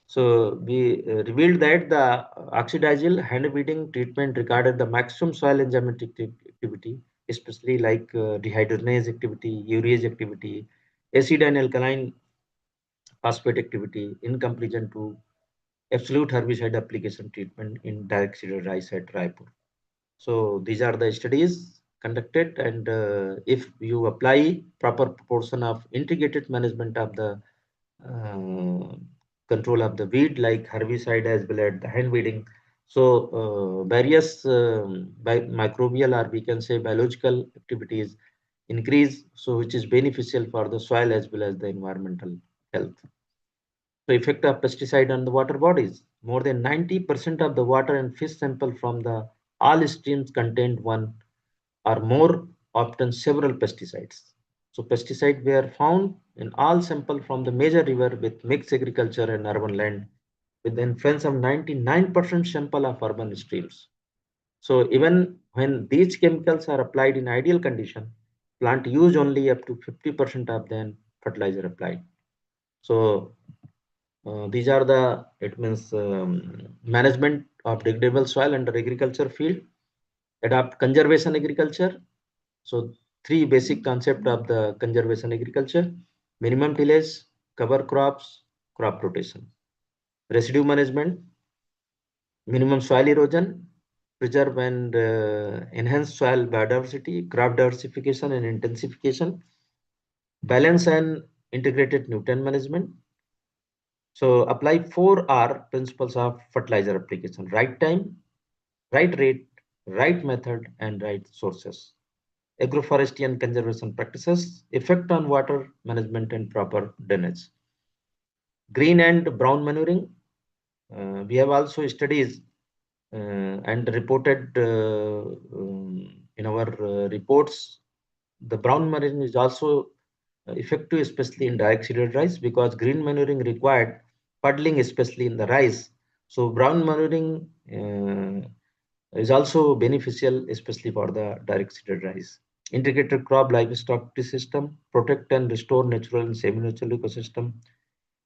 S4: So we revealed that the oxidizyl hand weeding treatment recorded the maximum soil enzymatic activity, especially like dehydrogenase activity, urease activity, acid and alkaline phosphate activity in comparison to absolute herbicide application treatment in direct seeded rice at Raipur. So these are the studies conducted, and if you apply proper proportion of integrated management of the control of the weed like herbicide as well as the hand weeding. So various microbial, or we can say biological activities increase, so which is beneficial for the soil as well as the environmental health. So effect of pesticide on the water bodies. More than 90% of the water and fish sample from the all streams contained one or more, often several pesticides. So pesticides were found in all sample from the major river with mixed agriculture and urban land, with the influence of 99% sample of urban streams. So even when these chemicals are applied in ideal condition, plant use only up to 50% of the fertilizer applied. So these are the, it means management of degradable soil under agriculture field, adopt conservation agriculture. So three basic concept of the conservation agriculture: minimum tillage, cover crops, crop rotation, residue management, minimum soil erosion, preserve and enhance soil biodiversity, crop diversification and intensification, balance and integrated nutrient management. So apply 4R principles of fertilizer application: right time, right rate, right method, and right sources. Agroforestry and conservation practices, effect on water management and proper drainage. Green and brown manuring. We have also studies and reported in our reports. The brown manuring is also effective, especially in direct seeded rice, because green manuring required puddling, especially in the rice. So brown manuring is also beneficial, especially for the direct seeded rice. Integrated crop livestock system, protect and restore natural and semi-natural ecosystem.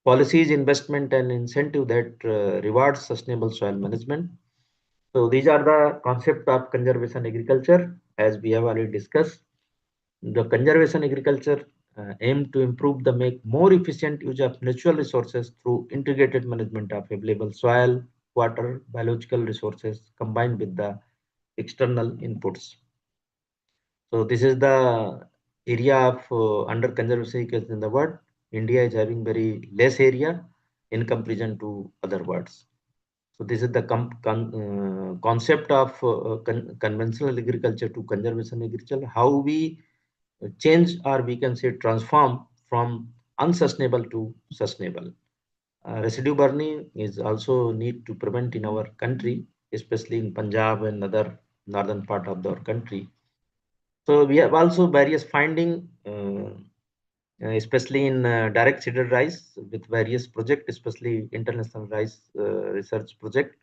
S4: Policies, investment, and incentive that rewards sustainable soil management. So these are the concept of conservation agriculture, as we have already discussed. The conservation agriculture aim to improve the make more efficient use of natural resources through integrated management of available soil, water, biological resources combined with the external inputs. So this is the area of under conservation agriculture in the world. India is having very less area in comparison to other worlds. So this is the concept of conventional agriculture to conservation agriculture, how we change, or we can say transform from unsustainable to sustainable. Residue burning is also need to prevent in our country, especially in Punjab and other northern part of our country. So we have also various finding, especially in direct seeded rice with various project, especially international rice research project.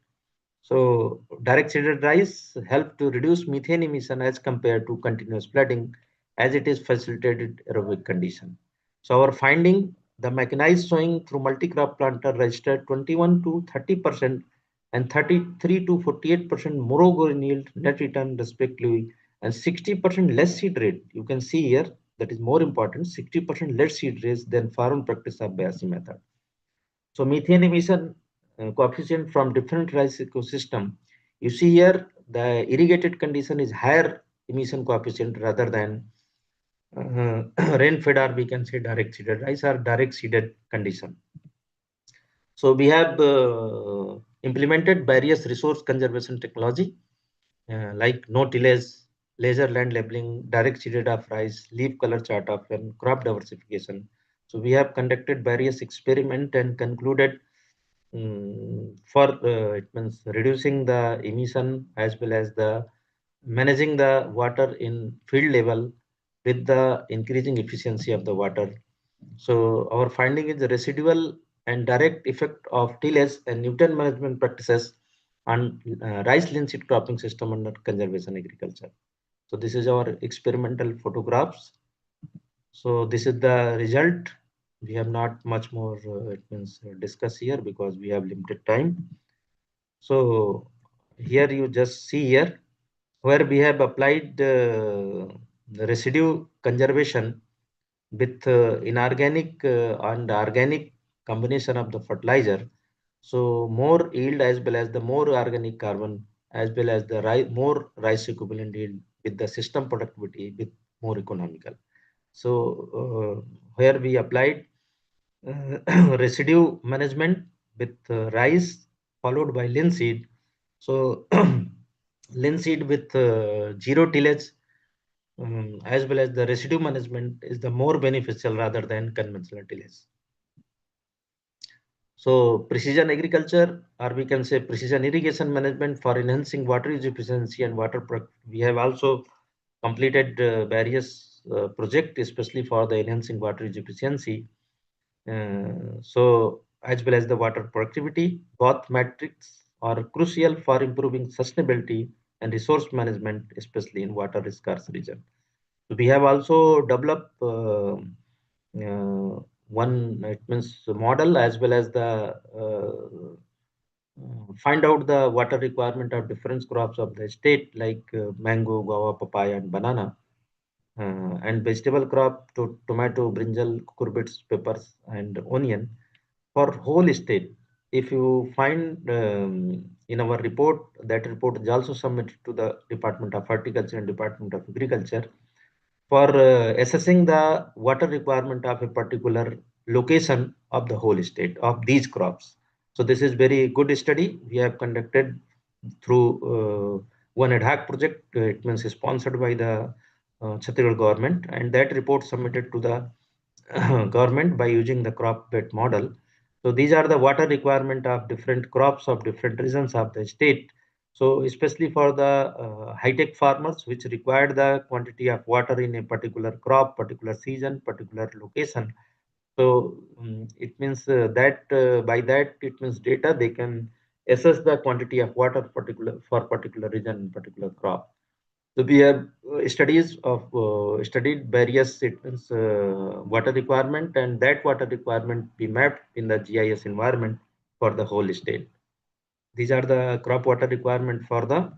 S4: So direct seeded rice help to reduce methane emission as compared to continuous flooding, as it is facilitated aerobic condition. So our finding, the mechanized sowing through multi-crop planter registered 21 to 30% and 33 to 48% more grain yield, net return respectively, and 60% less seed rate. You can see here that is more important, 60% less seed rate than foreign practice of Bayesi method. So methane emission coefficient from different rice ecosystem. You see here the irrigated condition is higher emission coefficient rather than rain fed, or we can say direct seeded rice or direct seeded condition. So we have implemented various resource conservation technology like no tillage, laser land labeling, direct seeded of rice, leaf color chart of and crop diversification. So we have conducted various experiment and concluded for it means reducing the emission as well as the managing the water in field level with the increasing efficiency of the water. So our finding is the residual and direct effect of tillage and nutrient management practices on rice linseed cropping system under conservation agriculture. So this is our experimental photographs. So this is the result. We have not much more it means discuss here because we have limited time. So here you just see here where we have applied the residue conservation with inorganic and organic combination of the fertilizer. So more yield as well as the more organic carbon as well as the more rice equivalent yield with the system productivity with more economical. So where we applied residue management with rice, followed by linseed. So linseed with zero tillage, as well as the residue management is the more beneficial rather than conventional tillage. So precision agriculture, or we can say precision irrigation management for enhancing water use efficiency and we have also completed various projects, especially for the enhancing water use efficiency. So as well as the water productivity, both metrics are crucial for improving sustainability and resource management, especially in water scarce region. So we have also developed one, it means model, as well as the find out the water requirement of different crops of the state, like mango, guava, papaya, and banana, and vegetable crop to tomato, brinjal, cucurbits, peppers, and onion for whole state. If you find in our report, that report is also submitted to the Department of Horticulture and Department of Agriculture for assessing the water requirement of a particular location of the whole state of these crops. So this is very good study we have conducted through one ad hoc project. It means sponsored by the Chhattisgarh government, and that report submitted to the government by using the crop bed model. So these are the water requirement of different crops of different regions of the state. So especially for the high-tech farmers, which require the quantity of water in a particular crop, particular season, particular location. So it means that by that it means data they can assess the quantity of water particular region, particular crop. So we have studied various it means, water requirement, and that water requirement be mapped in the GIS environment for the whole state. These are the crop water requirement for the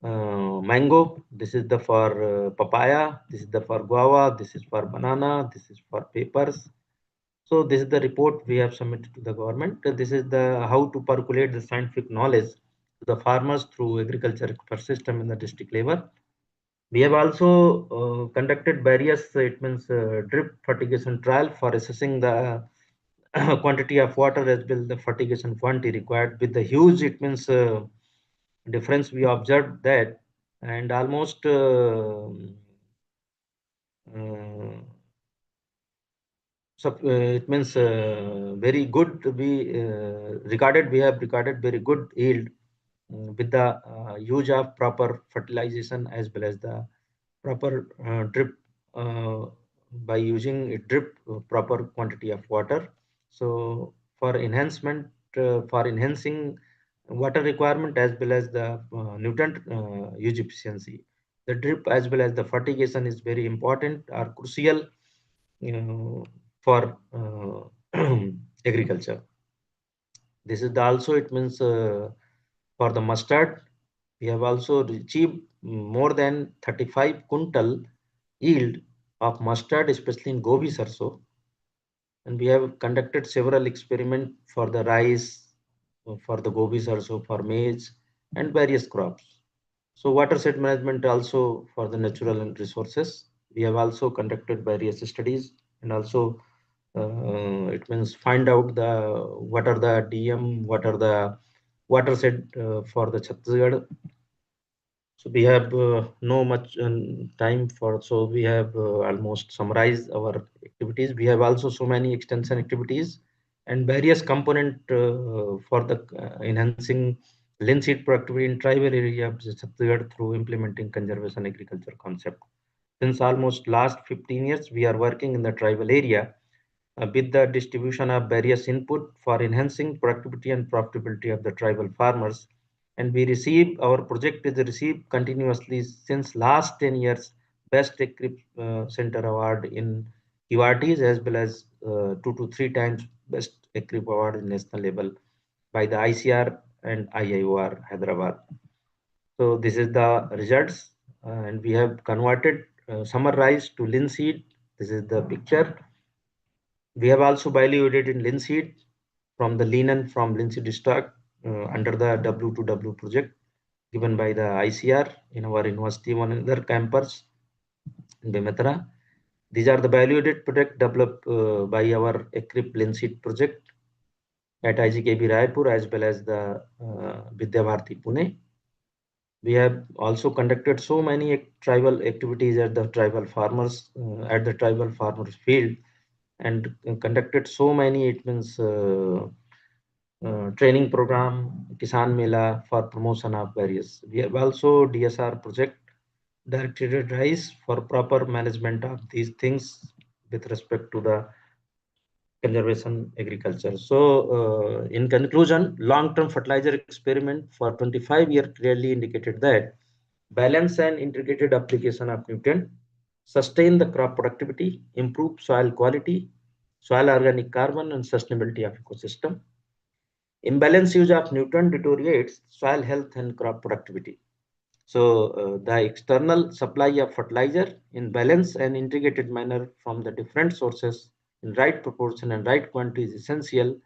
S4: mango. This is the for papaya. This is the for guava. This is for banana. This is for peppers. So this is the report we have submitted to the government. This is the how to percolate the scientific knowledge to the farmers through agriculture expert system in the district level. We have also conducted various, it means drip fertigation trial for assessing the quantity of water as well the fertigation quantity required. With the huge, it means difference we observed that, and almost it means very good. We have recorded very good yield with the use of proper fertilization as well as the proper drip by using a drip proper quantity of water. So for enhancing water requirement as well as the nutrient use efficiency, the drip as well as the fertigation is very important or crucial for agriculture. This is also, it means for the mustard, we have also achieved more than 35 quintal yield of mustard, especially in Gobi Sarso. And we have conducted several experiments for the rice, for the Gobi Sarso, for maize, and various crops. So watershed management also for the natural and resources. We have also conducted various studies, and also it means find out what are the DM, what are the watershed for the Chhattisgarh. So we have no much time for, so we have almost summarized our activities. We have also so many extension activities and various component for the enhancing linseed productivity in tribal area of Chhattisgarh through implementing conservation agriculture concept. Since almost last 15 years, we are working in the tribal area with the distribution of various input for enhancing productivity and profitability of the tribal farmers. And we receive, our project is received continuously since last 10 years Best Equip Center Award in QRTs, as well as 2 to 3 times Best Equip Award in national level by the ICR and IIOR Hyderabad. So this is the results, and we have converted summer rice to linseed. This is the picture. We have also value-added in linseed from the linen from linseed stock under the W2W project given by the ICR in our university, one another campus in Bemetara. These are the value-added product developed by our Equip Linseed project at IGKB Raipur as well as the Vidya Bharati Pune. We have also conducted so many tribal activities at the tribal farmers field, and conducted so many, it means training program, Kisan Mela for promotion of various. We have also DSR project, directed rice, for proper management of these things with respect to the conservation agriculture. So in conclusion, long-term fertilizer experiment for 25 years clearly indicated that balance and integrated application of nutrient sustain the crop productivity, improve soil quality, soil organic carbon, and sustainability of ecosystem. Imbalance use of nutrient deteriorates soil health and crop productivity. So the external supply of fertilizer in balanced and integrated manner from the different sources in right proportion and right quantity is essential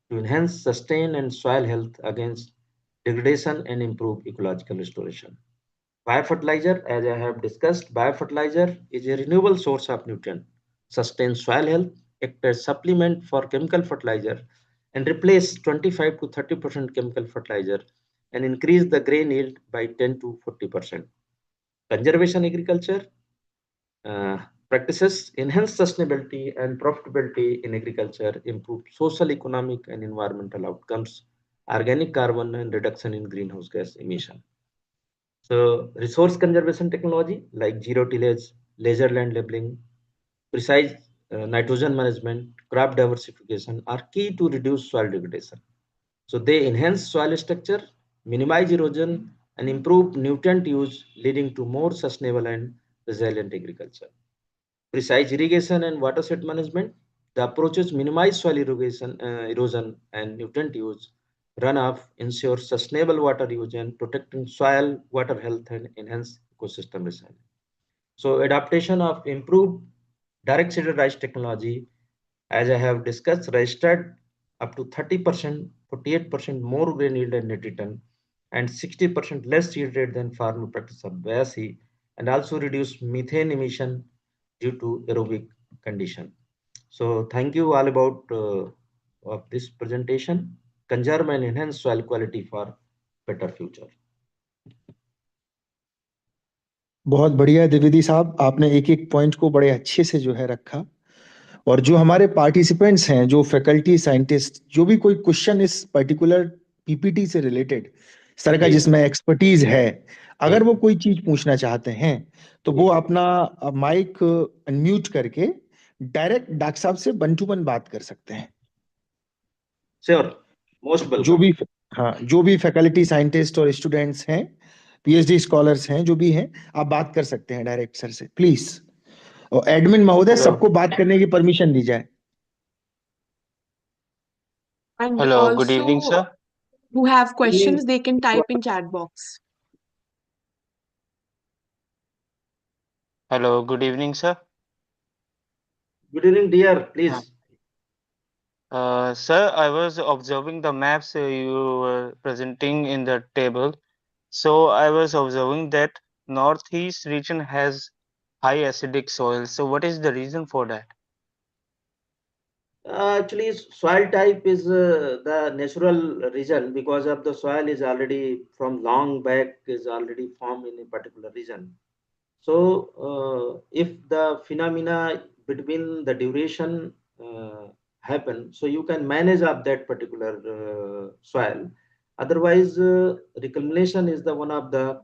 S4: to enhance, sustain, and soil health against degradation and improve ecological restoration. Biofertilizer, as I have discussed, biofertilizer is a renewable source of nutrient, sustains soil health, act as supplement for chemical fertilizer, and replace 25 to 30% chemical fertilizer and increase the grain yield by 10 to 40%. Conservation agriculture practices enhance sustainability and profitability in agriculture, improve social, economic, and environmental outcomes, organic carbon, and reduction in greenhouse gas emission. So resource conservation technology like zero tillage, laser land labeling, precise nitrogen management, crop diversification are key to reduce soil degradation. So they enhance soil structure, minimize erosion, and improve nutrient use, leading to more sustainable and resilient agriculture. Precise irrigation and watershed management, the approaches minimize soil erosion and nutrient use, runoff, ensure sustainable water use, and protecting soil, water health, and enhance ecosystem resilience. So adaptation of improved direct seeded rice technology, as I have discussed, registered up to 30%, 48% more grain yield and net return, and 60% less seed rate than farmer practice of BASE, and also reduce methane emission due to aerobic condition. So thank you all about of this presentation. Conserve and enhance soil quality for better future.
S1: बहुत बढ़िया द्विवेदी साहब, आपने एक एक point को बड़े अच्छे से जो है रखा। और जो हमारे पार्टिसिपेंट्स हैं, जो फैकल्टी साइंटिस्ट, जो भी कोई क्वेश्चन इस पर्टिकुलर पीपीटी से रिलेटेड सर का जिसमें एक्सपर्टीज है, अगर वो कोई चीज पूछना चाहते हैं तो वो अपना माइक अनम्यूट करके डायरेक्ट डॉक्टर साहब से वन टू वन बात कर सकते हैं।
S4: Sure, most welcome.
S1: जो भी फैकल्टी साइंटिस्ट और स्टूडेंट्स हैं, पीएचडी स्कॉलर्स हैं, जो भी हैं, आप बात कर सकते हैं डायरेक्ट सर से, प्लीज। और एडमिन महोदय, सबको बात करने की परमिशन दी जाए।
S3: And
S5: Hello,
S3: also,
S5: good evening, sir.
S3: who have questions, they can type in chat box.
S5: Hello, good evening, sir.
S4: Good evening, dear. Please.
S5: Sir, I was observing the maps you were presenting in the table. So I was observing that Northeast region has high acidic soil. So what is the reason for that?
S4: Actually, soil type is the natural region, because of the soil is already from long back is already formed in a particular region. So if the phenomena between the duration happen, so you can manage up that particular soil. Otherwise, reclamation is the one of the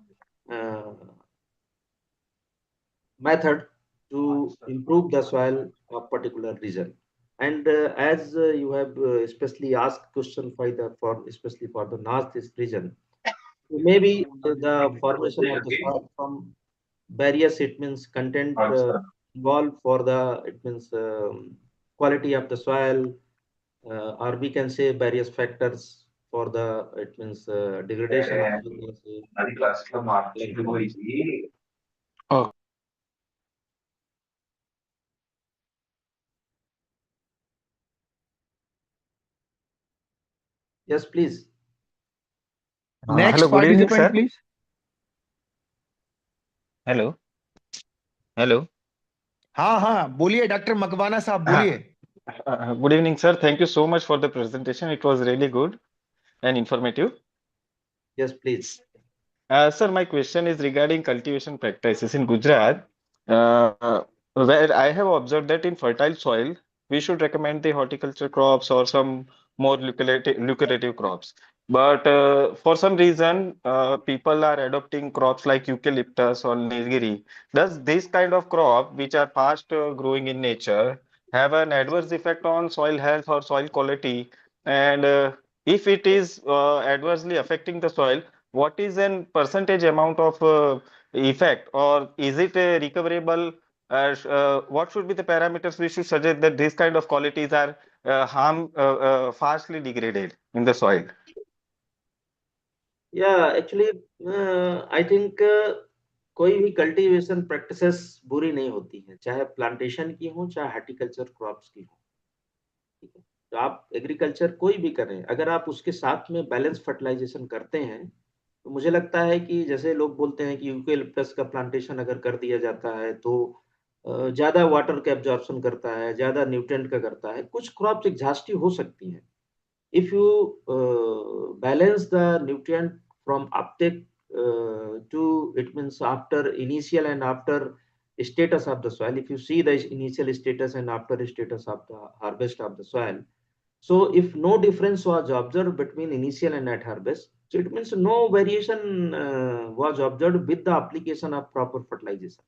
S4: method to improve the soil of particular region. And as you have especially asked question especially for the northeast region, maybe the formation of the soil from various, it means content involved for the, it means quality of the soil, or we can say various factors for the, it means degradation of the
S5: Oh,
S4: yes, please.
S1: Next
S5: hello, good evening,
S1: participant,
S5: sir.
S1: please.
S5: Hello. Hello.
S1: हाँ हाँ, बोलिए doctor Makwana साहब, बोलिए।
S6: Good evening, sir. Thank you so much for the presentation. It was really good and informative.
S4: Yes, please.
S6: Sir, my question is regarding cultivation practices in Gujarat, where I have observed that in fertile soil, we should recommend the horticulture crops or some more lucrative crops. But for some reason, people are adopting crops like eucalyptus or nilgiri. Does this kind of crop, which are fast growing in nature, have an adverse effect on soil health or soil quality? And if it is adversely affecting the soil, what is an percentage amount of effect, or is it recoverable? What should be the parameters we should suggest that these kind of qualities are fastly degraded in the soil?
S4: Yeah, actually, I think कोई भी cultivation practices बुरी नहीं होती है, चाहे plantation की हो चाहे हार्टिकल्चर क्रॉप्स की हो। ठीक है, तो आप एग्रीकल्चर कोई भी करें, अगर आप उसके साथ में बैलेंस फर्टिलाइजेशन करते हैं, तो मुझे लगता है कि जैसे लोग बोलते हैं कि यूकेलिप्टस का प्लांटेशन अगर कर दिया जाता है तो ज्यादा वाटर का एब्जॉर्प्शन करता है, ज्यादा न्यूट्रिएंट का करता है। कुछ क्रॉप्स एग्जॉस्टिव हो सकती हैं। If you balance the nutrient from uptake to, it means after initial and after status of the soil, if you see the initial status and after status of the harvest of the soil, so if no difference was observed between initial and at harvest, so it means no variation was observed with the application of proper fertilization.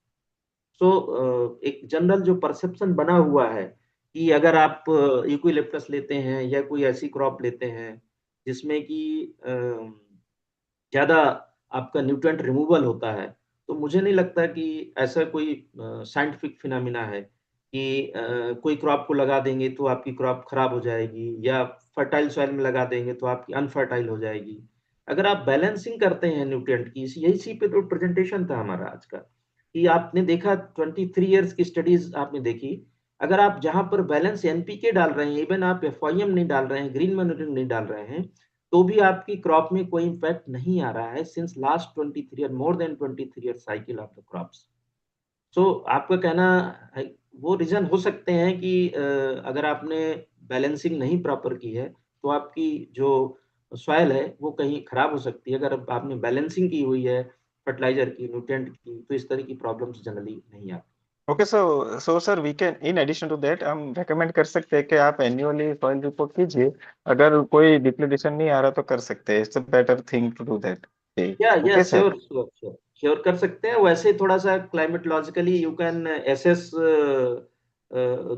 S4: सो एक general जो perception बना हुआ है कि अगर आप eucalyptus लेते हैं या कोई ऐसी क्रॉप लेते हैं जिसमें कि ज्यादा आपका न्यूट्रिएंट रिमूवल होता है, तो मुझे नहीं लगता कि ऐसा कोई साइंटिफिक फिनोमिना है कि कोई क्रॉप को लगा देंगे तो आपकी क्रॉप खराब हो जाएगी, या फर्टाइल सॉइल में लगा देंगे तो आपकी अनफर्टाइल हो जाएगी। अगर आप बैलेंसिंग करते हैं न्यूट्रिएंट की, यही सी पे तो प्रेजेंटेशन था हमारा आज का, कि आपने देखा 23 इयर्स की स्टडीज आपने देखी, अगर आप जहां पर बैलेंस एनपीके डाल रहे हैं, इवन आप एफआईएम नहीं डाल रहे हैं, ग्रीन मैन्योर नहीं डाल रहे हैं, तो भी आपकी क्रॉप में कोई इम्पैक्ट नहीं आ रहा है since last 23 year, more than 23 year cycle of the crops. So आपका कहना है, वो रीजन हो सकते हैं कि अगर आपने बैलेंसिंग नहीं प्रॉपर की है तो आपकी जो सॉइल है वो कहीं खराब हो सकती है। अगर आपने बैलेंसिंग की हुई है फर्टिलाइजर की, न्यूट्रिएंट की, तो इस तरह की प्रॉब्लम्स जनरली नहीं आती।
S6: Okay, so sir, we can, in addition to that, हम recommend कर सकते हैं कि आप annually soil report कीजिए। अगर कोई डिप्लीशन नहीं आ रहा तो कर सकते हैं। It's a better thing to do that.
S4: Yeah
S6: Okay, sir.
S4: Sure sure sure sure कर सकते हैं। वैसे थोड़ा सा climatologically you can assess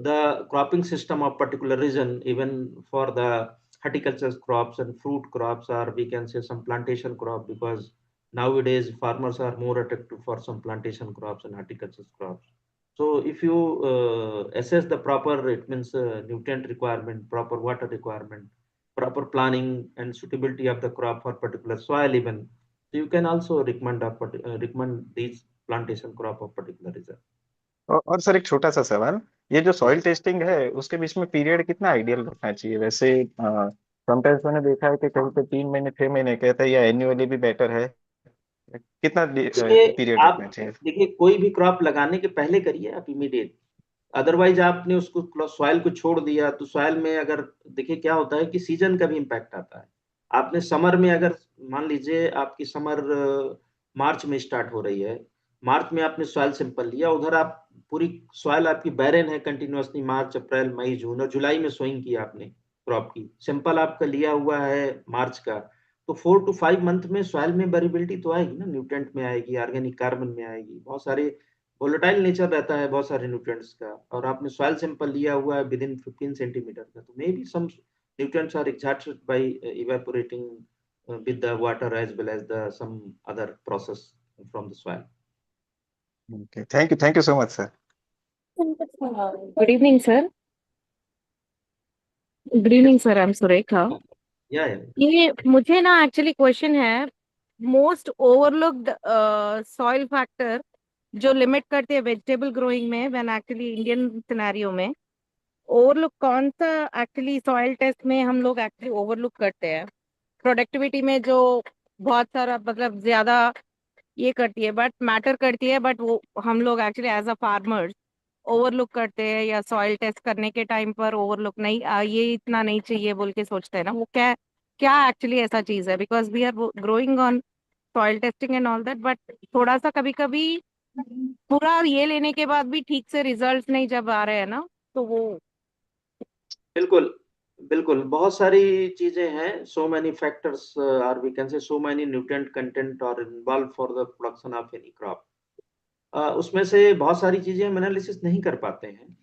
S4: the cropping system of particular region, even for the horticulture crops and fruit crops, or we can say some plantation crop, because nowadays farmers are more attracted for some plantation crops and horticulture crops. So if you assess the proper, it means nutrient requirement, proper water requirement, proper planning and suitability of the crop for particular soil even, so you can also recommend these plantation crop of particular region.
S6: और sir, एक छोटा सा सवाल, ये जो soil testing है उसके बीच में पीरियड कितना आइडियल रखना चाहिए? वैसे समटाइम्स मैंने देखा है कि कहीं पे 3 महीने 6 महीने कहता है, या एन्युअली भी बेटर है, कितना
S4: देखिए,
S6: पीरियड
S4: आप
S6: रखना चाहिए?
S4: देखिए कोई भी क्रॉप लगाने के पहले करिए आप इमीडिएट। अदरवाइज आपने उसको सॉइल को छोड़ दिया तो सॉइल में अगर, देखिए क्या होता है कि सीजन का भी इम्पैक्ट आता है। आपने समर में अगर मान लीजिए आपकी समर मार्च में स्टार्ट हो रही है, मार्च में आपने सॉइल सैंपल लिया, उधर आप पूरी सॉइल आपकी बैरन है कंटिन्यूअसली, मार्च अप्रैल मई जून और जुलाई में सोइंग की आपने क्रॉप की, सैंपल आपका लिया हुआ है मार्च का, तो 4 to 5 मंथ में सॉइल में वेरिएबिलिटी तो आएगी ना, न्यूट्रिएंट में आएगी, ऑर्गेनिक कार्बन में आएगी, बहुत सारे वोलेटाइल नेचर रहता है बहुत सारे न्यूट्रिएंट्स का, और आपने सॉइल सैंपल लिया हुआ है विद इन 15 सेंटीमीटर का, तो maybe some nutrients are exhausted by evaporating with the water as well as the some other process from the soil.
S6: Okay, thank you so much, sir.
S7: Good evening, sir. Good evening, sir. I'm Surekha.
S4: Yeah.
S7: ये मुझे ना actually question है, most overlooked soil factor जो limit करते हैं vegetable growing में, when actually Indian scenario में overlook कौन सा एक्चुअली सॉइल टेस्ट में हम लोग एक्चुअली ओवरलुक करते हैं? प्रोडक्टिविटी में जो बहुत सारा मतलब ज्यादा ये करती है, बट मैटर करती है, बट वो हम लोग actually as a farmers overlook करते हैं, या सॉइल टेस्ट करने के टाइम पर ओवरलुक नहीं, ये इतना नहीं चाहिए बोल के सोचते हैं ना, वो क्या क्या एक्चुअली ऐसा चीज है? Because we are growing on soil testing and all that, but थोड़ा सा कभी कभी पूरा ये लेने के बाद भी ठीक से रिजल्ट नहीं जब आ रहे हैं ना, तो वो
S4: बिल्कुल बिल्कुल, बहुत सारी चीजें हैं, so many factors are we can say so many nutrient content are involve for the production of any crop. उसमें से बहुत सारी चीजें हम एनालिसिस नहीं कर पाते हैं,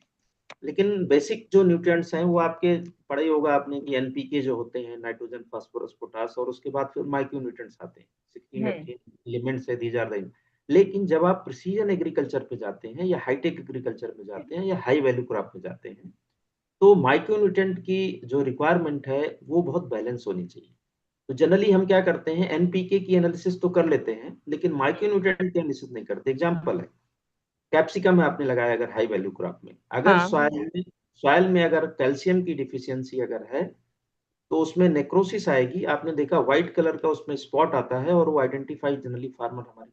S4: लेकिन बेसिक जो न्यूट्रिएंट्स हैं वो आपके पढ़ा ही होगा आपने कि एनपीके जो होते हैं, नाइट्रोजन फास्फोरस पोटास, और उसके बाद फिर माइक्रो न्यूट्रिएंट्स आते हैं, 16 18 एलिमेंट्स है, दीज आर द। लेकिन जब आप प्रिसीजन एग्रीकल्चर पे जाते हैं या हाईटेक एग्रीकल्चर में जाते हैं या हाई वैल्यू क्रॉप में जाते हैं, तो माइक्रो न्यूट्रिएंट की जो रिक्वायरमेंट है वो बहुत बैलेंस होनी चाहिए। तो जनरली हम क्या करते हैं, एनपीके की एनालिसिस तो कर लेते हैं, लेकिन माइक्रो न्यूट्रिएंट की एनालिसिस नहीं करते। एग्जांपल है, कैप्सिकम में आपने लगाया अगर हाई वैल्यू क्रॉप में, अगर
S7: हाँ
S4: सॉइल में अगर कैल्शियम की डिफिशियंसी अगर है, तो उसमें नेक्रोसिस आएगी। आपने देखा व्हाइट कलर का उसमें स्पॉट आता है, और वो आइडेंटिफाई जनरली फार्मर हमारे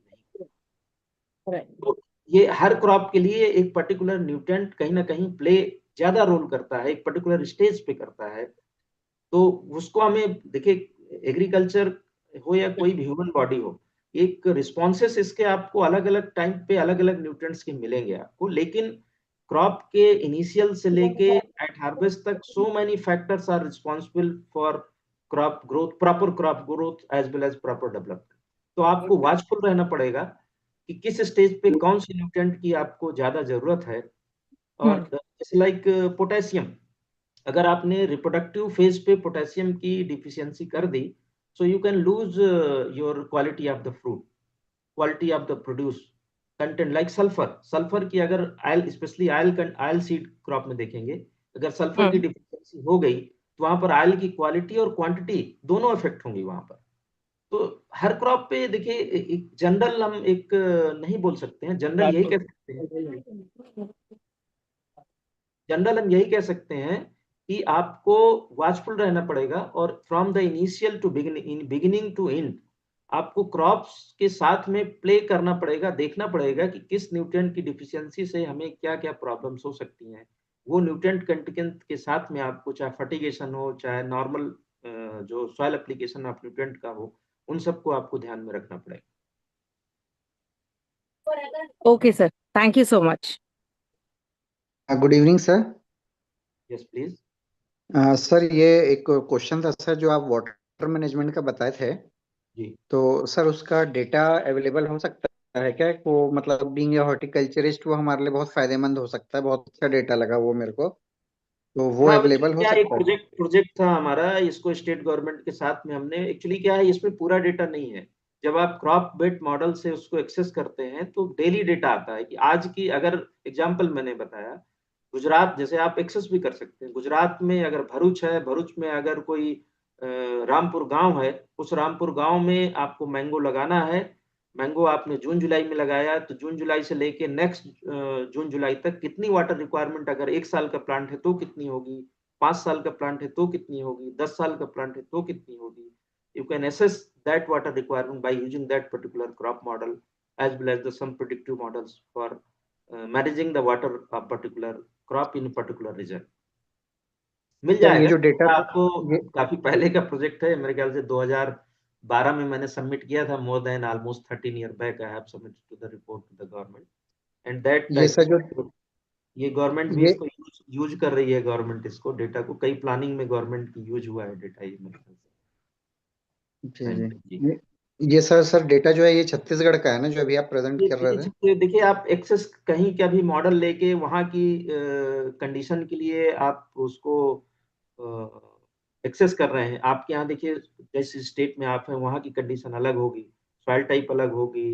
S4: नहीं। तो ये हर क्रॉप के लिए एक पर्टिकुलर न्यूट्रिएंट कहीं ना कहीं प्ले ज्यादा रोल करता है, एक पर्टिकुलर स्टेज पे करता है। तो उसको हमें देखिए, एग्रीकल्चर हो या कोई भी ह्यूमन बॉडी हो, एक रिस्पॉन्सेस इसके आपको अलग अलग टाइम पे अलग अलग न्यूट्रिएंट्स के मिलेंगे आपको, लेकिन क्रॉप के इनिशियल से लेके एट हार्वेस्ट तक so many factors are responsible for crop growth, proper crop growth as well as proper development. तो आपको वॉचफुल रहना पड़ेगा कि किस स्टेज पे कौन सी न्यूट्रिएंट की आपको ज्यादा जरूरत है। और जैसे लाइक पोटेशियम, अगर आपने रिप्रोडक्टिव फेज पे पोटेशियम की डिफिशियंसी कर दी, so you can lose your quality of the fruit, quality of the produce content. Like sulphur, sulphur की अगर oil, specially oil seed crop में देखेंगे, अगर सल्फर की डिफिशियंसी हो गई तो वहां पर आयल की क्वालिटी और क्वांटिटी दोनों इफेक्ट होंगी वहां पर। तो हर क्रॉप पे देखिए, एक जनरल हम एक नहीं बोल सकते हैं, जनरल यही कह सकते हैं, जनरल हम यही कह सकते हैं कि आपको वॉचफुल रहना पड़ेगा, और from the initial to beginning to end आपको क्रॉप्स के साथ में प्ले करना पड़ेगा, देखना पड़ेगा कि किस न्यूट्रिएंट की डिफिशियंसी से हमें क्या क्या प्रॉब्लम्स हो सकती हैं। वो न्यूट्रिएंट कंटेंट के साथ में आपको चाहे फर्टिगेशन हो, चाहे नॉर्मल जो सॉइल एप्लीकेशन ऑफ न्यूट्रिएंट का हो, उन सबको आपको ध्यान में रखना पड़ेगा।
S7: Okay sir, thank you so much.
S8: Good evening sir.
S4: Yes please.
S8: Sir ये एक क्वेश्चन था सर, जो आप वाटर मैनेजमेंट का बताए थे,
S4: जी
S8: तो सर उसका डेटा अवेलेबल हो सकता है क्या? वो मतलब बीइंग ए हॉर्टिकल्चरिस्ट वो हमारे लिए बहुत फायदेमंद हो सकता है, बहुत अच्छा डेटा लगा वो मेरे को, तो वो
S4: हाँ,
S8: अवेलेबल
S4: एक्चुअली
S8: हो
S4: क्या है, एक
S8: सकता है?
S4: प्रोजेक्ट था हमारा, इसको स्टेट गवर्नमेंट के साथ में हमने, एक्चुअली क्या है, इसमें पूरा डेटा नहीं है। जब आप क्रॉप बेट मॉडल से उसको एक्सेस करते हैं तो डेली डेटा आता है कि आज की, अगर एग्जांपल मैंने बताया, गुजरात जैसे आप एक्सेस भी कर सकते हैं, गुजरात में अगर भरूच है, भरूच में अगर कोई रामपुर गांव है, उस रामपुर गांव में आपको मैंगो लगाना है। मैंगो आपने जून जुलाई में लगाया, तो जून जुलाई से लेके नेक्स्ट जून जुलाई तक कितनी वाटर रिक्वायरमेंट, अगर 1 साल का प्लांट है तो कितनी होगी, 5 साल का प्लांट है तो कितनी होगी, 10 साल का प्लांट है तो कितनी होगी। You can assess that water requirement by using that particular crop model as well as the some predictive models for managing the water of particular crop in particular region. मिल
S8: सर ये
S4: जाएगा
S8: जो data
S4: आपको।
S8: ये
S4: काफी पहले का project है, मेरे ख्याल से 2012 में मैंने सबमिट किया था। More than almost 13 year back I have submitted to the report to the government, and that
S8: ये सर जो
S4: ये गवर्नमेंट भी
S8: ये
S4: इसको यूज कर रही है। गवर्नमेंट इसको डेटा को कई प्लानिंग में गवर्नमेंट की यूज हुआ है डेटा, ये मेरे ख्याल
S8: जी
S4: से।
S8: जी
S4: जी
S8: ये सर डेटा जो है ये छत्तीसगढ़ का है ना, जो अभी आप प्रेजेंट कर रहे थे?
S4: देखिए, आप एक्सेस कहीं का भी मॉडल लेके वहाँ की कंडीशन के लिए आप उसको एक्सेस कर रहे हैं। आपके यहाँ देखिए, जिस स्टेट में आप हैं वहाँ की कंडीशन अलग होगी, सॉइल टाइप अलग होगी,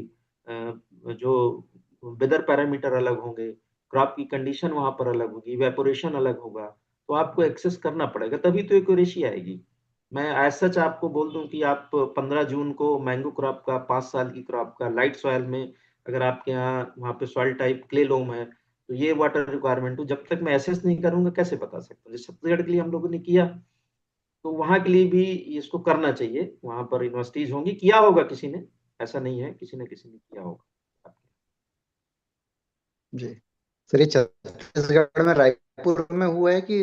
S4: जो वेदर पैरामीटर अलग होंगे, क्रॉप की कंडीशन वहाँ पर अलग होगी, इवेपोरेशन अलग होगा। तो आपको एक्सेस करना पड़ेगा, तभी तो एक्यूरेसी आएगी। मैं एज सच आपको बोल दूं कि आप 15 जून को मैंगो क्रॉप का, 5 साल की क्रॉप का, लाइट सॉइल में, अगर आपके यहाँ वहाँ पे सॉइल टाइप क्ले लोम है, तो ये वाटर रिक्वायरमेंट हो, जब तक मैं एसेस नहीं करूंगा कैसे बता सकता हूँ। जैसे छत्तीसगढ़ के लिए हम लोगों ने किया, तो वहाँ के लिए भी इसको करना चाहिए। वहाँ पर यूनिवर्सिटीज होंगी, किया होगा किसी ने, ऐसा नहीं है, किसी ने किया होगा।
S8: जी सर ये छत्तीसगढ़ में रायपुर में हुआ है कि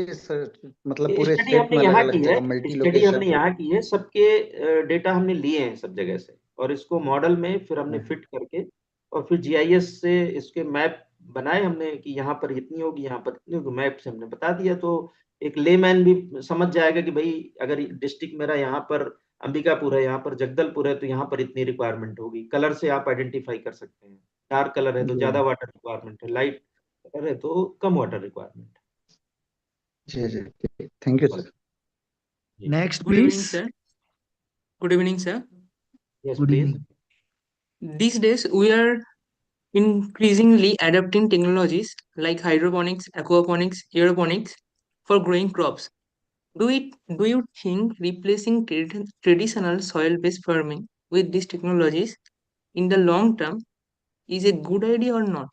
S8: मतलब पूरे
S4: स्टडी
S8: स्टेट
S4: हमने
S8: में अलग
S4: यहाँ
S8: अलग
S4: की है,
S8: जगह मल्टी
S4: स्टडी
S8: लोकेशन?
S4: हमने यहाँ की है, सबके डेटा हमने लिए हैं सब जगह से, और इसको मॉडल में फिर हमने फिट करके और फिर जीआईएस से इसके मैप बनाए हमने कि यहाँ पर इतनी होगी, यहाँ पर इतनी होगी, मैप से हमने बता दिया। तो एक लेमैन भी समझ जाएगा कि भाई अगर डिस्ट्रिक्ट मेरा यहाँ पर अंबिकापुर है, यहाँ पर जगदलपुर है, तो यहाँ पर इतनी रिक्वायरमेंट होगी। कलर से आप आइडेंटिफाई कर सकते हैं, डार्क कलर है तो
S8: जी
S4: ज्यादा वाटर रिक्वायरमेंट है, लाइट कलर है तो कम वाटर रिक्वायरमेंट
S8: जी जी, थैंक यू सर।
S4: है।
S1: Next
S9: Good evening,
S1: please.
S9: sir. Good evening, sir.
S4: Yes
S1: good
S4: please.
S1: Evening.
S9: These days, we are increasingly adopting technologies like hydroponics, aquaponics, aeroponics for growing crops. Do you think replacing traditional soil-based farming with these technologies in the long term is a good idea or not?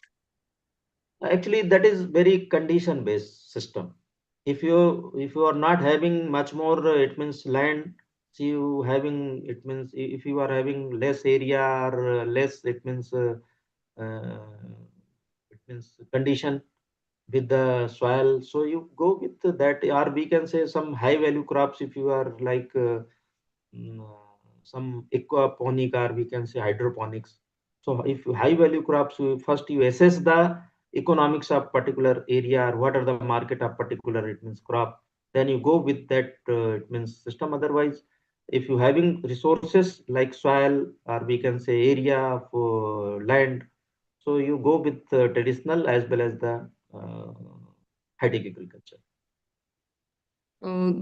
S4: Actually, that is very condition based system. If you are not having much more, it means land. So you having, it means if you are having less area or less, uh, it means condition with the soil. So you go with that, or we can say some high value crops. If you are like mm, some aquaponic, or we can say hydroponics. So if you high value crops, first you assess the economics of particular area, or what are the market of particular, it means crop, then you go with that, it means system. Otherwise, if you having resources like soil, or we can say area of land, so you go with traditional as well as the high-tech agriculture.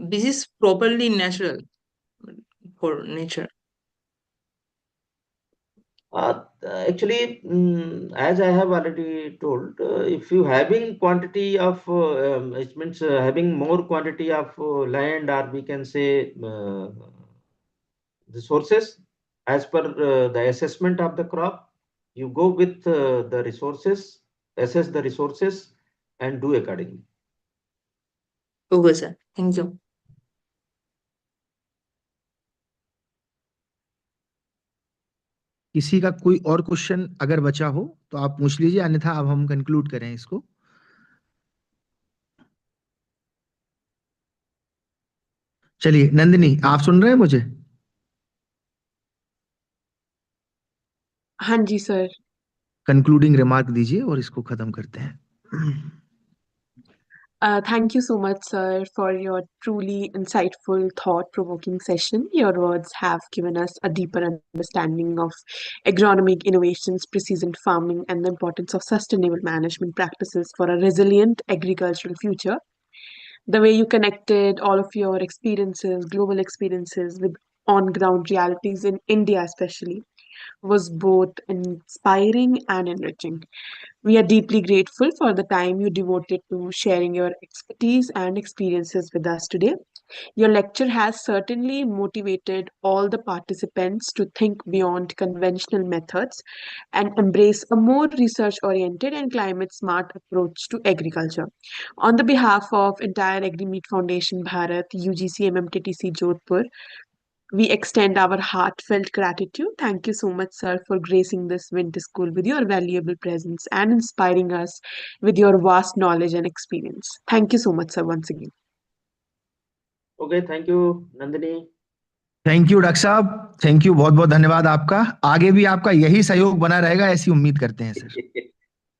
S9: This is properly natural for nature.
S4: Actually, as I have already told, if you having quantity of, it means having more quantity of land, or we can say resources, as per the assessment of the crop, you go with the resources, assess the resources, and do accordingly.
S9: Okay, sir. Thank you.
S1: किसी का कोई और question अगर बचा हो तो आप पूछ लीजिए, अन्यथा अब हम कंक्लूड करें इसको। चलिए नंदिनी, आप सुन रहे हैं मुझे?
S3: हाँ जी सर।
S1: कंक्लूडिंग रिमार्क दीजिए और इसको खत्म करते हैं।
S3: Thank you so much, sir, for your truly insightful, thought-provoking session. Your words have given us a deeper understanding of agronomic innovations, precision farming, and the importance of sustainable management practices for a resilient agricultural future. The way you connected all of your experiences, global experiences, with on-ground realities in India, especially, was both inspiring and enriching. We are deeply grateful for the time you devoted to sharing your expertise and experiences with us today. Your lecture has certainly motivated all the participants to think beyond conventional methods and embrace a more research oriented and climate smart approach to agriculture. On the behalf of entire AgriMeet Foundation Bharat, UGC MMTTC Jodhpur, we extend our heartfelt gratitude. Thank you so much, sir, for gracing this winter school with your valuable presence and inspiring us with your vast knowledge and experience. Thank you so much, sir, once again.
S4: Okay, thank you, Nandini.
S1: Thank you doctor साहब, thank you, बहुत बहुत धन्यवाद आपका। आगे भी आपका यही सहयोग बना रहेगा, ऐसी उम्मीद करते हैं सर।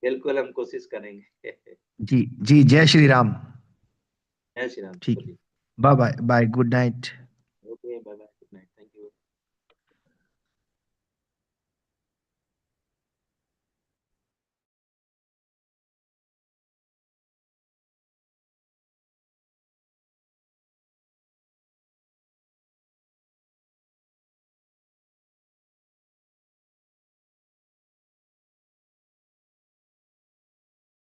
S4: बिल्कुल, हम कोशिश करेंगे।
S1: जी जी, जय श्री राम।
S4: जय श्री राम।
S1: ठीक है, bye bye bye, good night.